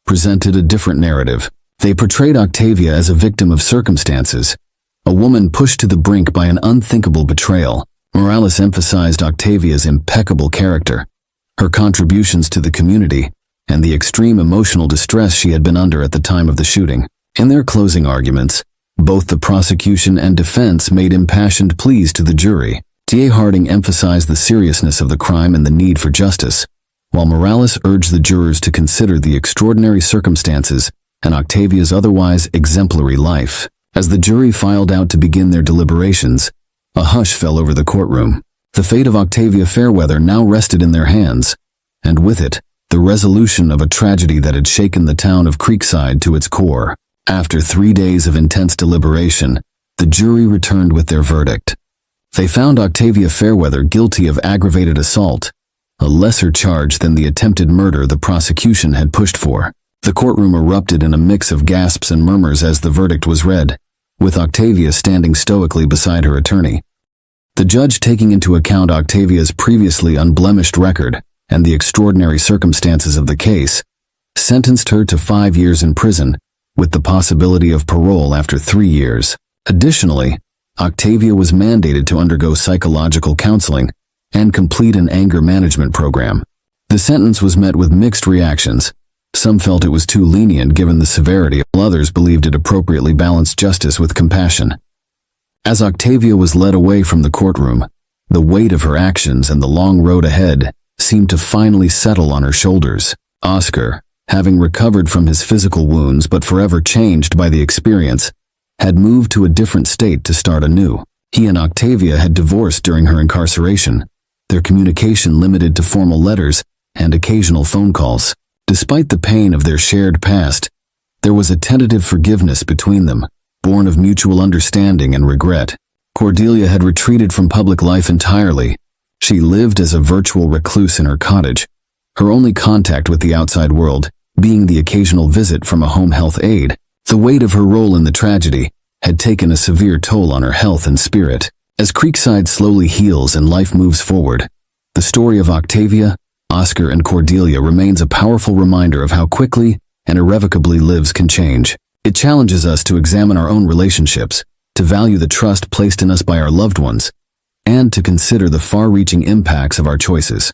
presented a different narrative. They portrayed Octavia as a victim of circumstances, a woman pushed to the brink by an unthinkable betrayal. Morales emphasized Octavia's impeccable character, her contributions to the community, and the extreme emotional distress she had been under at the time of the shooting. In their closing arguments, both the prosecution and defense made impassioned pleas to the jury. D.A. Harding emphasized the seriousness of the crime and the need for justice, while Morales urged the jurors to consider the extraordinary circumstances and Octavia's otherwise exemplary life. As the jury filed out to begin their deliberations, a hush fell over the courtroom. The fate of Octavia Fairweather now rested in their hands, and with it, the resolution of a tragedy that had shaken the town of Creekside to its core. After 3 days of intense deliberation, the jury returned with their verdict. They found Octavia Fairweather guilty of aggravated assault, a lesser charge than the attempted murder the prosecution had pushed for. The courtroom erupted in a mix of gasps and murmurs as the verdict was read, with Octavia standing stoically beside her attorney. The judge, taking into account Octavia's previously unblemished record and the extraordinary circumstances of the case, sentenced her to 5 years in prison with the possibility of parole after 3 years. Additionally, Octavia was mandated to undergo psychological counseling and complete an anger management program. The sentence was met with mixed reactions. Some felt it was too lenient given the severity, while others believed it appropriately balanced justice with compassion. As Octavia was led away from the courtroom, the weight of her actions and the long road ahead seemed to finally settle on her shoulders. Oscar, having recovered from his physical wounds but forever changed by the experience, had moved to a different state to start anew. He and Octavia had divorced during her incarceration, their communication limited to formal letters and occasional phone calls. Despite the pain of their shared past, there was a tentative forgiveness between them, born of mutual understanding and regret. Cordelia had retreated from public life entirely. She lived as a virtual recluse in her cottage, her only contact with the outside world being the occasional visit from a home health aide. The weight of her role in the tragedy had taken a severe toll on her health and spirit. As Creekside slowly heals and life moves forward, the story of Octavia, Oscar, and Cordelia remains a powerful reminder of how quickly and irrevocably lives can change. It challenges us to examine our own relationships, to value the trust placed in us by our loved ones, and to consider the far-reaching impacts of our choices.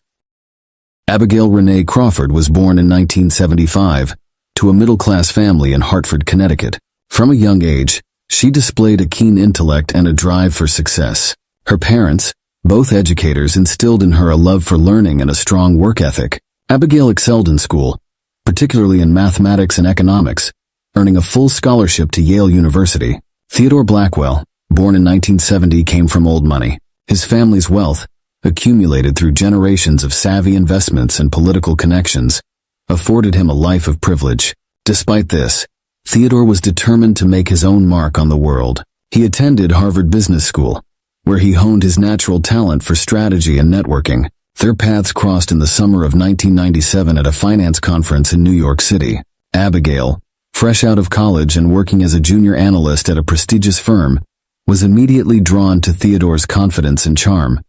Abigail Renee Crawford was born in 1975 to a middle-class family in Hartford, Connecticut. From a young age, she displayed a keen intellect and a drive for success. Her parents, both educators, instilled in her a love for learning and a strong work ethic. Abigail excelled in school, particularly in mathematics and economics, earning a full scholarship to Yale University. Theodore Blackwell, born in 1970, came from old money. His family's wealth, accumulated through generations of savvy investments and political connections, afforded him a life of privilege. Despite this, Theodore was determined to make his own mark on the world. He attended Harvard Business School, where he honed his natural talent for strategy and networking. Their paths crossed in the summer of 1997 at a finance conference in New York City. Abigail, fresh out of college and working as a junior analyst at a prestigious firm, was immediately drawn to Theodore's confidence and charm.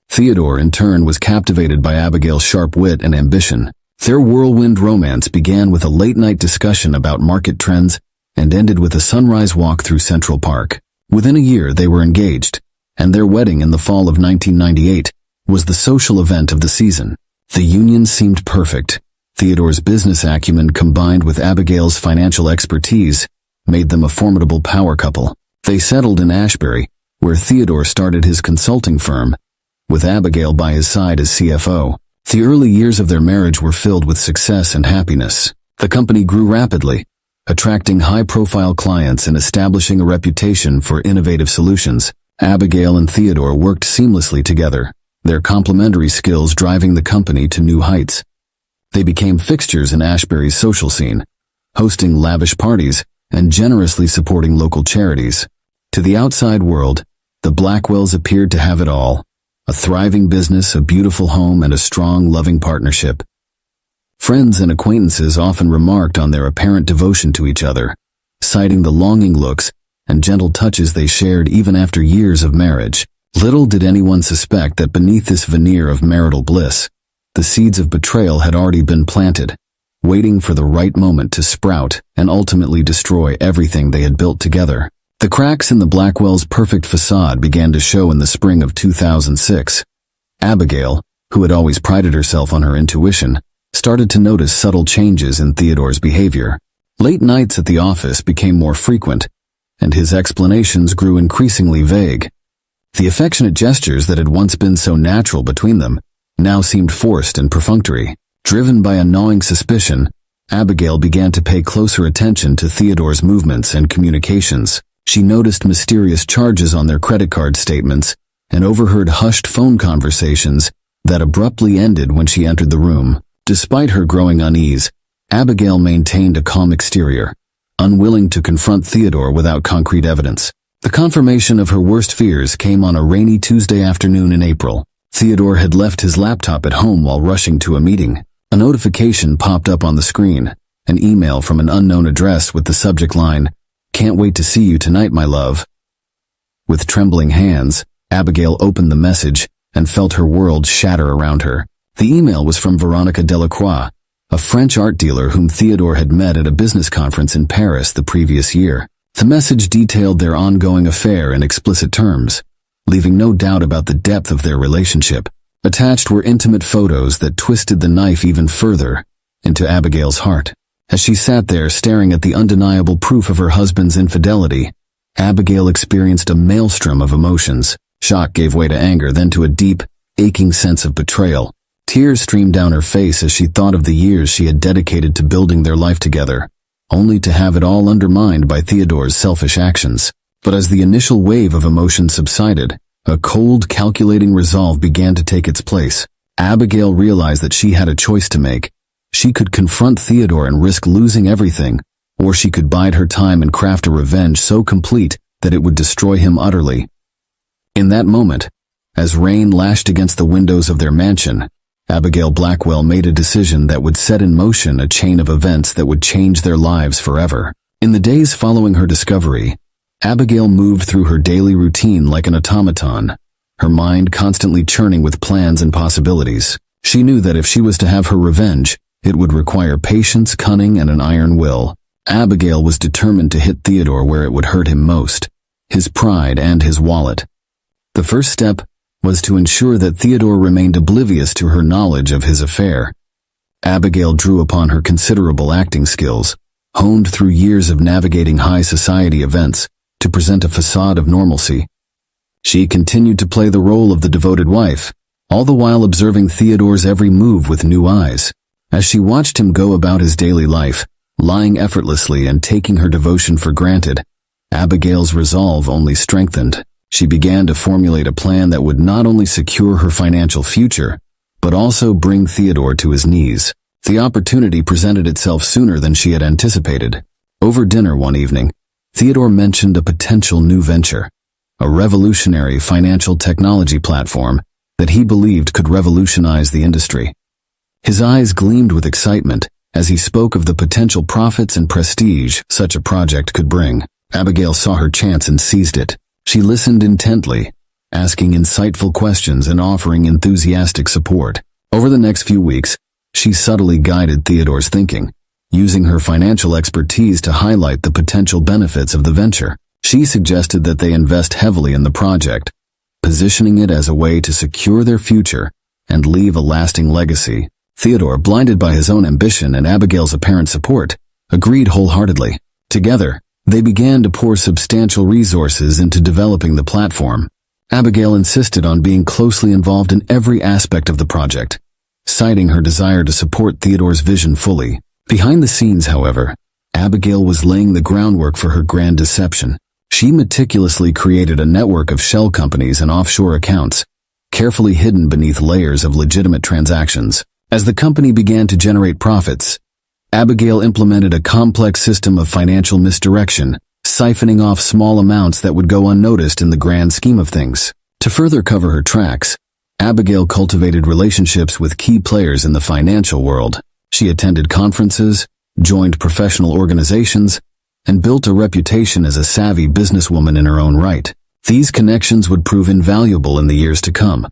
Theodore, in turn, was captivated by Abigail's sharp wit and ambition. Their whirlwind romance began with a late-night discussion about market trends and ended with a sunrise walk through Central Park. Within a year, they were engaged, and their wedding in the fall of 1998 was the social event of the season. The union seemed perfect. Theodore's business acumen combined with Abigail's financial expertise made them a formidable power couple. They settled in Ashbury, where Theodore started his consulting firm, with Abigail by his side as CFO. The early years of their marriage were filled with success and happiness. The company grew rapidly, attracting high-profile clients and establishing a reputation for innovative solutions. Abigail and Theodore worked seamlessly together, their complementary skills driving the company to new heights. They became fixtures in Ashbury's social scene, hosting lavish parties and generously supporting local charities. To the outside world, the Blackwells appeared to have it all: a thriving business, a beautiful home, and a strong, loving partnership. Friends and acquaintances often remarked on their apparent devotion to each other, citing the longing looks and gentle touches they shared even after years of marriage. Little did anyone suspect that beneath this veneer of marital bliss, the seeds of betrayal had already been planted, waiting for the right moment to sprout and ultimately destroy everything they had built together. The cracks in the Blackwells' perfect facade began to show in the spring of 2006. Abigail, who had always prided herself on her intuition, started to notice subtle changes in Theodore's behavior. Late nights at the office became more frequent, and his explanations grew increasingly vague. The affectionate gestures that had once been so natural between them now seemed forced and perfunctory. Driven by a gnawing suspicion, Abigail began to pay closer attention to Theodore's movements and communications. She noticed mysterious charges on their credit card statements and overheard hushed phone conversations that abruptly ended when she entered the room. Despite her growing unease, Abigail maintained a calm exterior, unwilling to confront Theodore without concrete evidence. The confirmation of her worst fears came on a rainy Tuesday afternoon in April. Theodore had left his laptop at home while rushing to a meeting. A notification popped up on the screen, an email from an unknown address with the subject line, "Can't wait to see you tonight, my love." With trembling hands, Abigail opened the message and felt her world shatter around her. The email was from Veronica Delacroix, a French art dealer whom Theodore had met at a business conference in Paris the previous year. The message detailed their ongoing affair in explicit terms, leaving no doubt about the depth of their relationship. Attached were intimate photos that twisted the knife even further into Abigail's heart. As she sat there staring at the undeniable proof of her husband's infidelity, Abigail experienced a maelstrom of emotions. Shock gave way to anger, then to a deep, aching sense of betrayal. Tears streamed down her face as she thought of the years she had dedicated to building their life together, only to have it all undermined by Theodore's selfish actions. But as the initial wave of emotion subsided, a cold, calculating resolve began to take its place. Abigail realized that she had a choice to make. She could confront Theodore and risk losing everything, or she could bide her time and craft a revenge so complete that it would destroy him utterly. In that moment, as rain lashed against the windows of their mansion, Abigail Blackwell made a decision that would set in motion a chain of events that would change their lives forever. In the days following her discovery, Abigail moved through her daily routine like an automaton, her mind constantly churning with plans and possibilities. She knew that if she was to have her revenge, it would require patience, cunning, and an iron will. Abigail was determined to hit Theodore where it would hurt him most, his pride and his wallet. The first step was to ensure that Theodore remained oblivious to her knowledge of his affair. Abigail drew upon her considerable acting skills, honed through years of navigating high society events, to present a facade of normalcy. She continued to play the role of the devoted wife, all the while observing Theodore's every move with new eyes. As she watched him go about his daily life, lying effortlessly and taking her devotion for granted, Abigail's resolve only strengthened. She began to formulate a plan that would not only secure her financial future, but also bring Theodore to his knees. The opportunity presented itself sooner than she had anticipated. Over dinner one evening, Theodore mentioned a potential new venture, a revolutionary financial technology platform that he believed could revolutionize the industry. His eyes gleamed with excitement as he spoke of the potential profits and prestige such a project could bring. Abigail saw her chance and seized it. She listened intently, asking insightful questions and offering enthusiastic support. Over the next few weeks, she subtly guided Theodore's thinking, using her financial expertise to highlight the potential benefits of the venture. She suggested that they invest heavily in the project, positioning it as a way to secure their future and leave a lasting legacy. Theodore, blinded by his own ambition and Abigail's apparent support, agreed wholeheartedly. Together, they began to pour substantial resources into developing the platform. Abigail insisted on being closely involved in every aspect of the project, citing her desire to support Theodore's vision fully. Behind the scenes, however, Abigail was laying the groundwork for her grand deception. She meticulously created a network of shell companies and offshore accounts, carefully hidden beneath layers of legitimate transactions. As the company began to generate profits, Abigail implemented a complex system of financial misdirection, siphoning off small amounts that would go unnoticed in the grand scheme of things. To further cover her tracks, Abigail cultivated relationships with key players in the financial world. She attended conferences, joined professional organizations, and built a reputation as a savvy businesswoman in her own right. These connections would prove invaluable in the years to come,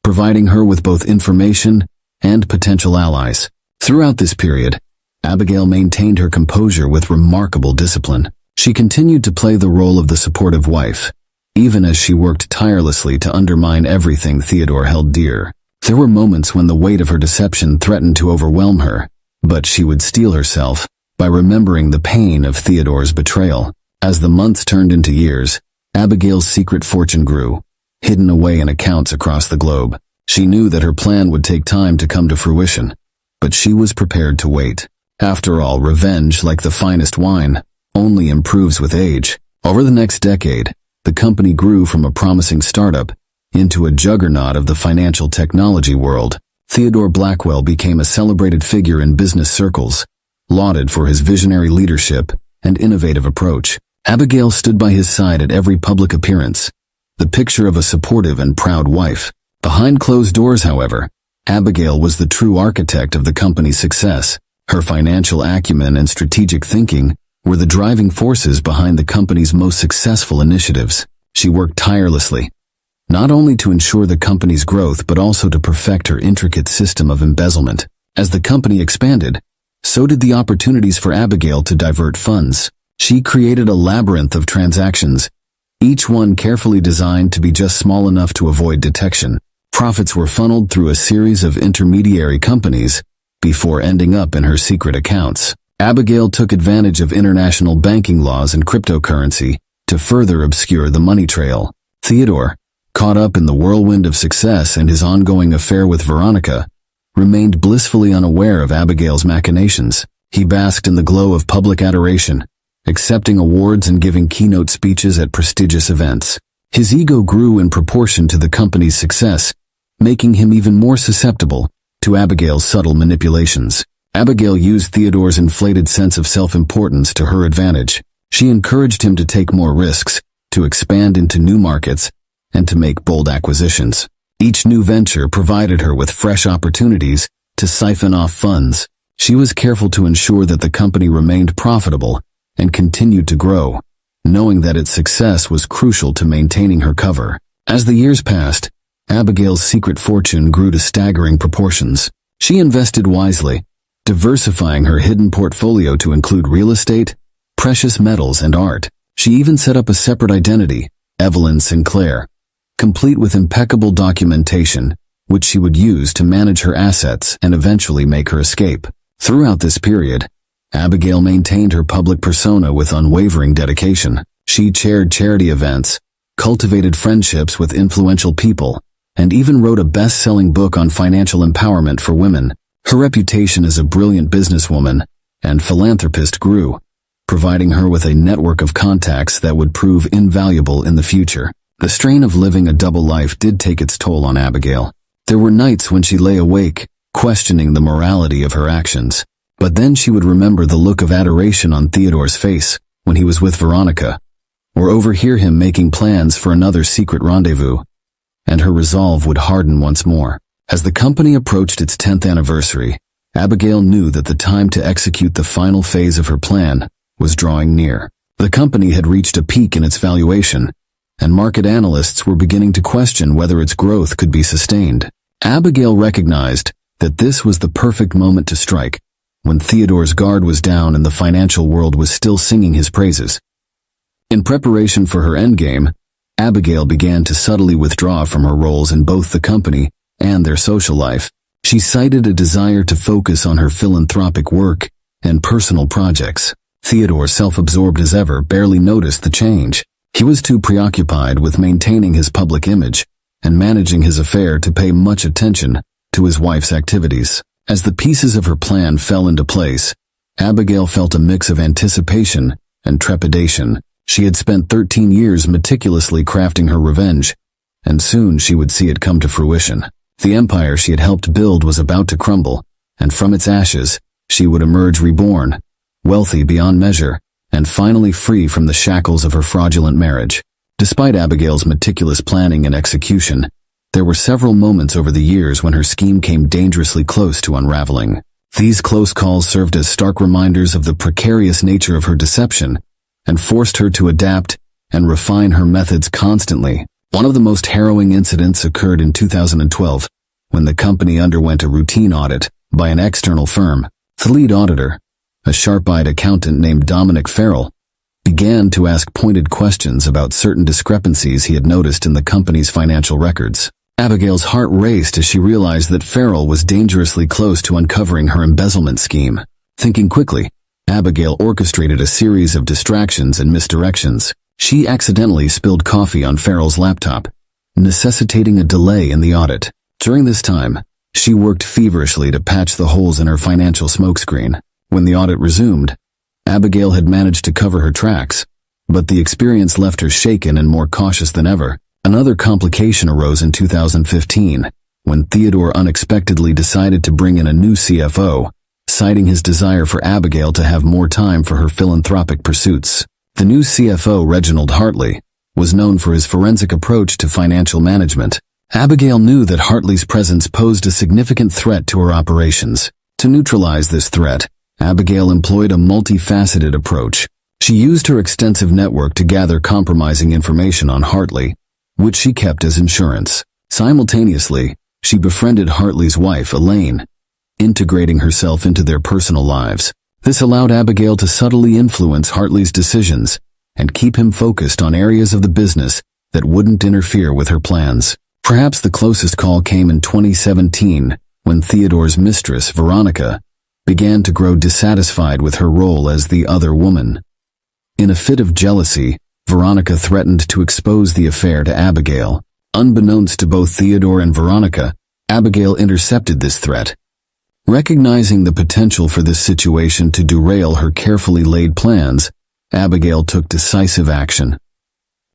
providing her with both information and potential allies. Throughout this period, Abigail maintained her composure with remarkable discipline. She continued to play the role of the supportive wife, even as she worked tirelessly to undermine everything Theodore held dear. There were moments when the weight of her deception threatened to overwhelm her, but she would steel herself by remembering the pain of Theodore's betrayal. As the months turned into years, Abigail's secret fortune grew, hidden away in accounts across the globe. She knew that her plan would take time to come to fruition, but she was prepared to wait. After all, revenge, like the finest wine, only improves with age. Over the next decade, the company grew from a promising startup into a juggernaut of the financial technology world. Theodore Blackwell became a celebrated figure in business circles, lauded for his visionary leadership and innovative approach. Abigail stood by his side at every public appearance, the picture of a supportive and proud wife. Behind closed doors, however, Abigail was the true architect of the company's success. Her financial acumen and strategic thinking were the driving forces behind the company's most successful initiatives. She worked tirelessly, not only to ensure the company's growth but also to perfect her intricate system of embezzlement. As the company expanded, so did the opportunities for Abigail to divert funds. She created a labyrinth of transactions, each one carefully designed to be just small enough to avoid detection. Profits were funneled through a series of intermediary companies before ending up in her secret accounts. Abigail took advantage of international banking laws and cryptocurrency to further obscure the money trail. Theodore, caught up in the whirlwind of success and his ongoing affair with Veronica, remained blissfully unaware of Abigail's machinations. He basked in the glow of public adoration, accepting awards and giving keynote speeches at prestigious events. His ego grew in proportion to the company's success, making him even more susceptible to Abigail's subtle manipulations. Abigail used Theodore's inflated sense of self-importance to her advantage. She encouraged him to take more risks, to expand into new markets, and to make bold acquisitions. Each new venture provided her with fresh opportunities to siphon off funds. She was careful to ensure that the company remained profitable and continued to grow, knowing that its success was crucial to maintaining her cover. As the years passed, Abigail's secret fortune grew to staggering proportions. She invested wisely, diversifying her hidden portfolio to include real estate, precious metals, and art. She even set up a separate identity, Evelyn Sinclair, complete with impeccable documentation, which she would use to manage her assets and eventually make her escape. Throughout this period, Abigail maintained her public persona with unwavering dedication. She chaired charity events, cultivated friendships with influential people, and even wrote a best-selling book on financial empowerment for women. Her reputation as a brilliant businesswoman and philanthropist grew, providing her with a network of contacts that would prove invaluable in the future. The strain of living a double life did take its toll on Abigail. There were nights when she lay awake, questioning the morality of her actions. But then she would remember the look of adoration on Theodore's face when he was with Veronica, or overhear him making plans for another secret rendezvous, and her resolve would harden once more. As the company approached its 10th anniversary, Abigail knew that the time to execute the final phase of her plan was drawing near. The company had reached a peak in its valuation, and market analysts were beginning to question whether its growth could be sustained. Abigail recognized that this was the perfect moment to strike, when Theodore's guard was down and the financial world was still singing his praises. In preparation for her endgame, Abigail began to subtly withdraw from her roles in both the company and their social life. She cited a desire to focus on her philanthropic work and personal projects. Theodore, self-absorbed as ever, barely noticed the change. He was too preoccupied with maintaining his public image and managing his affair to pay much attention to his wife's activities. As the pieces of her plan fell into place, Abigail felt a mix of anticipation and trepidation. She had spent 13 years meticulously crafting her revenge, and soon she would see it come to fruition. The empire she had helped build was about to crumble, and from its ashes, she would emerge reborn, wealthy beyond measure, and finally free from the shackles of her fraudulent marriage. Despite Abigail's meticulous planning and execution, there were several moments over the years when her scheme came dangerously close to unraveling. These close calls served as stark reminders of the precarious nature of her deception and forced her to adapt and refine her methods constantly. One of the most harrowing incidents occurred in 2012, when the company underwent a routine audit by an external firm. The lead auditor, a sharp-eyed accountant named Dominic Farrell, began to ask pointed questions about certain discrepancies he had noticed in the company's financial records. Abigail's heart raced as she realized that Farrell was dangerously close to uncovering her embezzlement scheme. Thinking quickly, Abigail orchestrated a series of distractions and misdirections. She accidentally spilled coffee on Farrell's laptop, necessitating a delay in the audit. During this time, she worked feverishly to patch the holes in her financial smokescreen. When the audit resumed, Abigail had managed to cover her tracks, but the experience left her shaken and more cautious than ever. Another complication arose in 2015, when Theodore unexpectedly decided to bring in a new CFO, citing his desire for Abigail to have more time for her philanthropic pursuits. The new CFO, Reginald Hartley, was known for his forensic approach to financial management. Abigail knew that Hartley's presence posed a significant threat to her operations. To neutralize this threat, Abigail employed a multifaceted approach. She used her extensive network to gather compromising information on Hartley, which she kept as insurance. Simultaneously, she befriended Hartley's wife, Elaine, integrating herself into their personal lives. This allowed Abigail to subtly influence Hartley's decisions and keep him focused on areas of the business that wouldn't interfere with her plans. Perhaps the closest call came in 2017, when Theodore's mistress, Veronica, began to grow dissatisfied with her role as the other woman. In a fit of jealousy, Veronica threatened to expose the affair to Abigail. Unbeknownst to both Theodore and Veronica, Abigail intercepted this threat. Recognizing the potential for this situation to derail her carefully laid plans, Abigail took decisive action.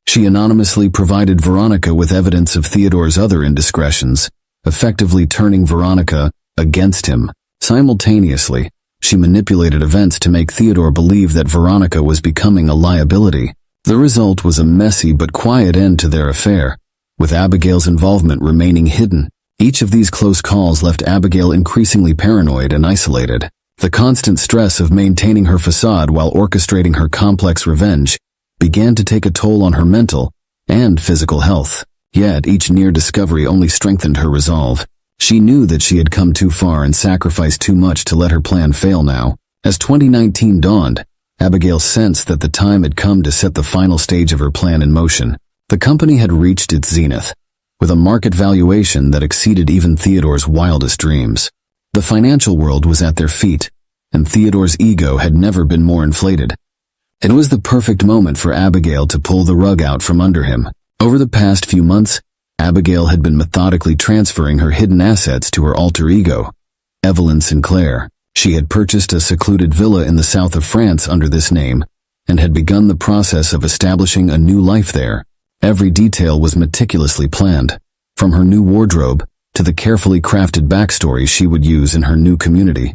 She anonymously provided Veronica with evidence of Theodore's other indiscretions, effectively turning Veronica against him. Simultaneously, she manipulated events to make Theodore believe that Veronica was becoming a liability. The result was a messy but quiet end to their affair, with Abigail's involvement remaining hidden. Each of these close calls left Abigail increasingly paranoid and isolated. The constant stress of maintaining her facade while orchestrating her complex revenge began to take a toll on her mental and physical health. Yet each near discovery only strengthened her resolve. She knew that she had come too far and sacrificed too much to let her plan fail now. As 2019 dawned, Abigail sensed that the time had come to set the final stage of her plan in motion. The company had reached its zenith, with a market valuation that exceeded even Theodore's wildest dreams. The financial world was at their feet, and Theodore's ego had never been more inflated. It was the perfect moment for Abigail to pull the rug out from under him. Over the past few months, Abigail had been methodically transferring her hidden assets to her alter ego, Evelyn Sinclair. She had purchased a secluded villa in the south of France under this name, and had begun the process of establishing a new life there. Every detail was meticulously planned, from her new wardrobe to the carefully crafted backstory she would use in her new community.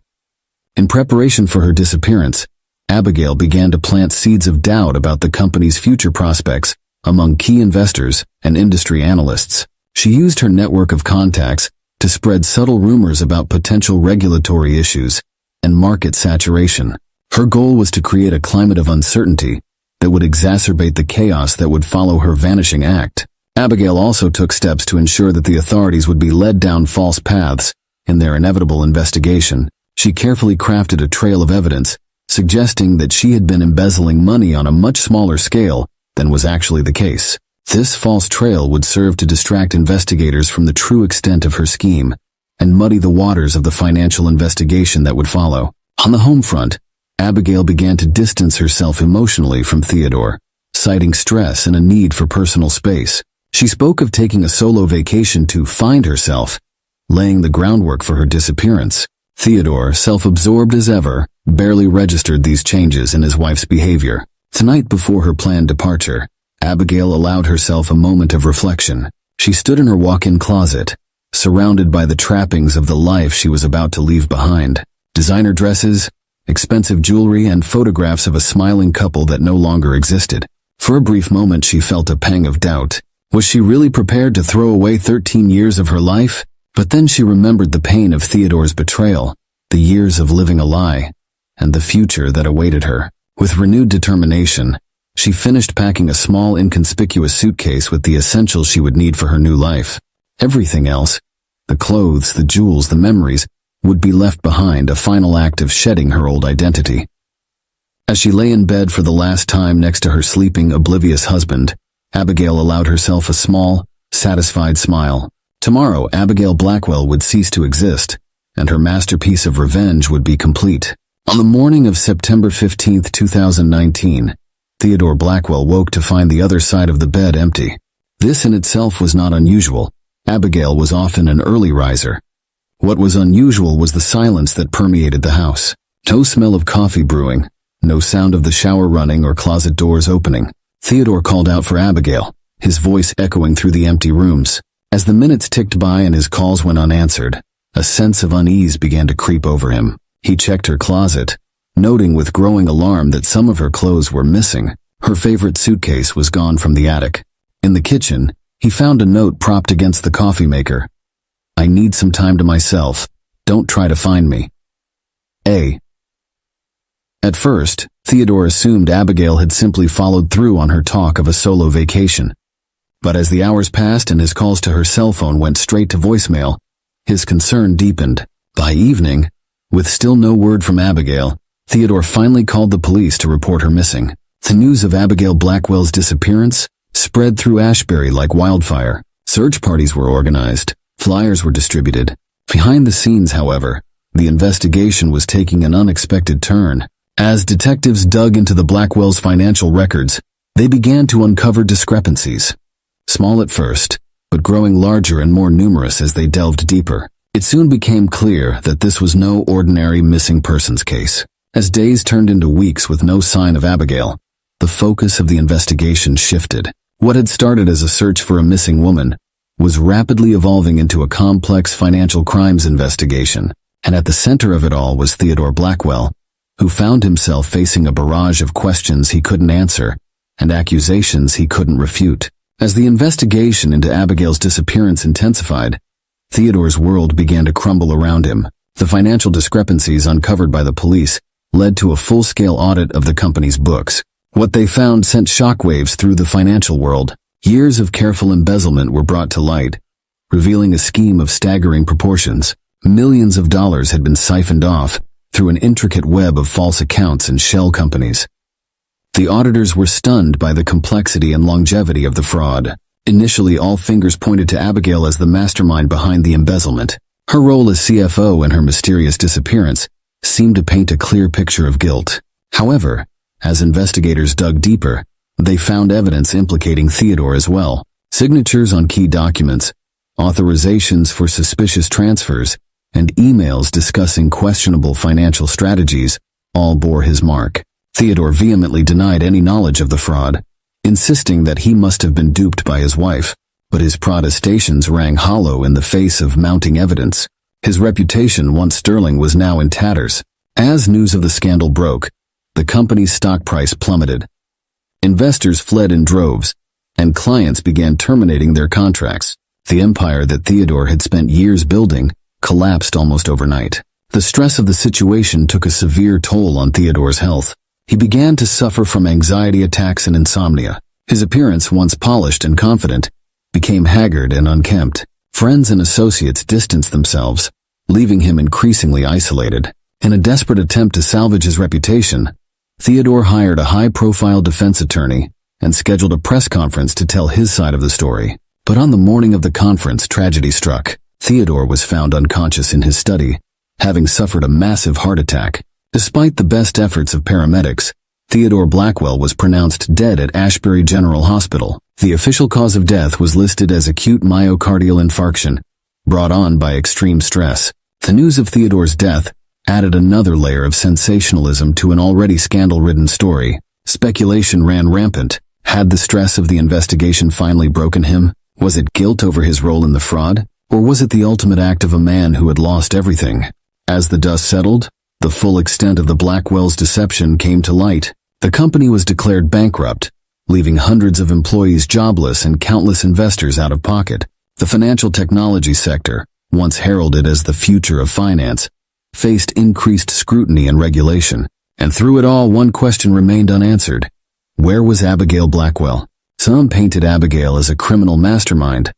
In preparation for her disappearance, Abigail began to plant seeds of doubt about the company's future prospects among key investors and industry analysts. She used her network of contacts to spread subtle rumors about potential regulatory issues and market saturation. Her goal was to create a climate of uncertainty that would exacerbate the chaos that would follow her vanishing act. Abigail also took steps to ensure that the authorities would be led down false paths in their inevitable investigation. She carefully crafted a trail of evidence, suggesting that she had been embezzling money on a much smaller scale than was actually the case. This false trail would serve to distract investigators from the true extent of her scheme and muddy the waters of the financial investigation that would follow. On the home front, Abigail began to distance herself emotionally from Theodore, citing stress and a need for personal space. She spoke of taking a solo vacation to find herself, laying the groundwork for her disappearance. Theodore, self-absorbed as ever, barely registered these changes in his wife's behavior. The night before her planned departure, Abigail allowed herself a moment of reflection. She stood in her walk-in closet, surrounded by the trappings of the life she was about to leave behind. Designer dresses, expensive jewelry, and photographs of a smiling couple that no longer existed. For a brief moment she felt a pang of doubt. Was she really prepared to throw away 13 years of her life? But then she remembered the pain of Theodore's betrayal, the years of living a lie, and the future that awaited her. With renewed determination, she finished packing a small, inconspicuous suitcase with the essentials she would need for her new life. Everything else, the clothes, the jewels, the memories, would be left behind, a final act of shedding her old identity. As she lay in bed for the last time next to her sleeping, oblivious husband, Abigail allowed herself a small, satisfied smile. Tomorrow, Abigail Blackwell would cease to exist, and her masterpiece of revenge would be complete. On the morning of September 15, 2019, Theodore Blackwell woke to find the other side of the bed empty. This in itself was not unusual. Abigail was often an early riser. What was unusual was the silence that permeated the house. No smell of coffee brewing, no sound of the shower running or closet doors opening. Theodore called out for Abigail, his voice echoing through the empty rooms. As the minutes ticked by and his calls went unanswered, a sense of unease began to creep over him. He checked her closet, noting with growing alarm that some of her clothes were missing. Her favorite suitcase was gone from the attic. In the kitchen, he found a note propped against the coffee maker. "I need some time to myself. Don't try to find me. A." At first, Theodore assumed Abigail had simply followed through on her talk of a solo vacation. But as the hours passed and his calls to her cell phone went straight to voicemail, his concern deepened. By evening, with still no word from Abigail, Theodore finally called the police to report her missing. The news of Abigail Blackwell's disappearance spread through Ashbury like wildfire. Search parties were organized, flyers were distributed. Behind the scenes, however, the investigation was taking an unexpected turn. As detectives dug into the Blackwells' financial records, they began to uncover discrepancies. Small at first, but growing larger and more numerous as they delved deeper. It soon became clear that this was no ordinary missing persons case. As days turned into weeks with no sign of Abigail, the focus of the investigation shifted. What had started as a search for a missing woman was rapidly evolving into a complex financial crimes investigation, and at the center of it all was Theodore Blackwell, who found himself facing a barrage of questions he couldn't answer and accusations he couldn't refute. As the investigation into Abigail's disappearance intensified, Theodore's world began to crumble around him. The financial discrepancies uncovered by the police led to a full-scale audit of the company's books. What they found sent shockwaves through the financial world. Years of careful embezzlement were brought to light, revealing a scheme of staggering proportions. Millions of dollars had been siphoned off through an intricate web of false accounts and shell companies. The auditors were stunned by the complexity and longevity of the fraud. Initially, all fingers pointed to Abigail as the mastermind behind the embezzlement. Her role as CFO and her mysterious disappearance seemed to paint a clear picture of guilt. However, as investigators dug deeper, they found evidence implicating Theodore as well. Signatures on key documents, authorizations for suspicious transfers, and emails discussing questionable financial strategies all bore his mark. Theodore vehemently denied any knowledge of the fraud, insisting that he must have been duped by his wife, but his protestations rang hollow in the face of mounting evidence. His reputation, once sterling, was now in tatters. As news of the scandal broke, the company's stock price plummeted. Investors fled in droves, and clients began terminating their contracts. The empire that Theodore had spent years building collapsed almost overnight. The stress of the situation took a severe toll on Theodore's health. He began to suffer from anxiety attacks and insomnia. His appearance, once polished and confident, became haggard and unkempt. Friends and associates distanced themselves, leaving him increasingly isolated. In a desperate attempt to salvage his reputation, Theodore hired a high-profile defense attorney and scheduled a press conference to tell his side of the story. But on the morning of the conference, tragedy struck. Theodore was found unconscious in his study, having suffered a massive heart attack. Despite the best efforts of paramedics, Theodore Blackwell was pronounced dead at Ashbury General Hospital. The official cause of death was listed as acute myocardial infarction, brought on by extreme stress. The news of Theodore's death added another layer of sensationalism to an already scandal-ridden story. Speculation ran rampant. Had the stress of the investigation finally broken him? Was it guilt over his role in the fraud? Or was it the ultimate act of a man who had lost everything? As the dust settled, the full extent of the Blackwells' deception came to light. The company was declared bankrupt, leaving hundreds of employees jobless and countless investors out of pocket. The financial technology sector, once heralded as the future of finance, faced increased scrutiny and regulation. And through it all, one question remained unanswered. Where was Abigail Blackwell? Some painted Abigail as a criminal mastermind,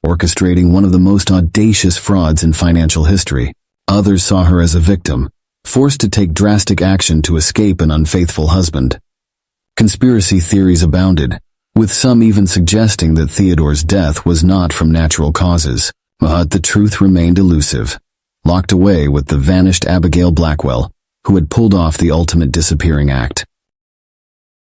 orchestrating one of the most audacious frauds in financial history. Others saw her as a victim, forced to take drastic action to escape an unfaithful husband. Conspiracy theories abounded, with some even suggesting that Theodore's death was not from natural causes. But the truth remained elusive, locked away with the vanished Abigail Blackwell, who had pulled off the ultimate disappearing act.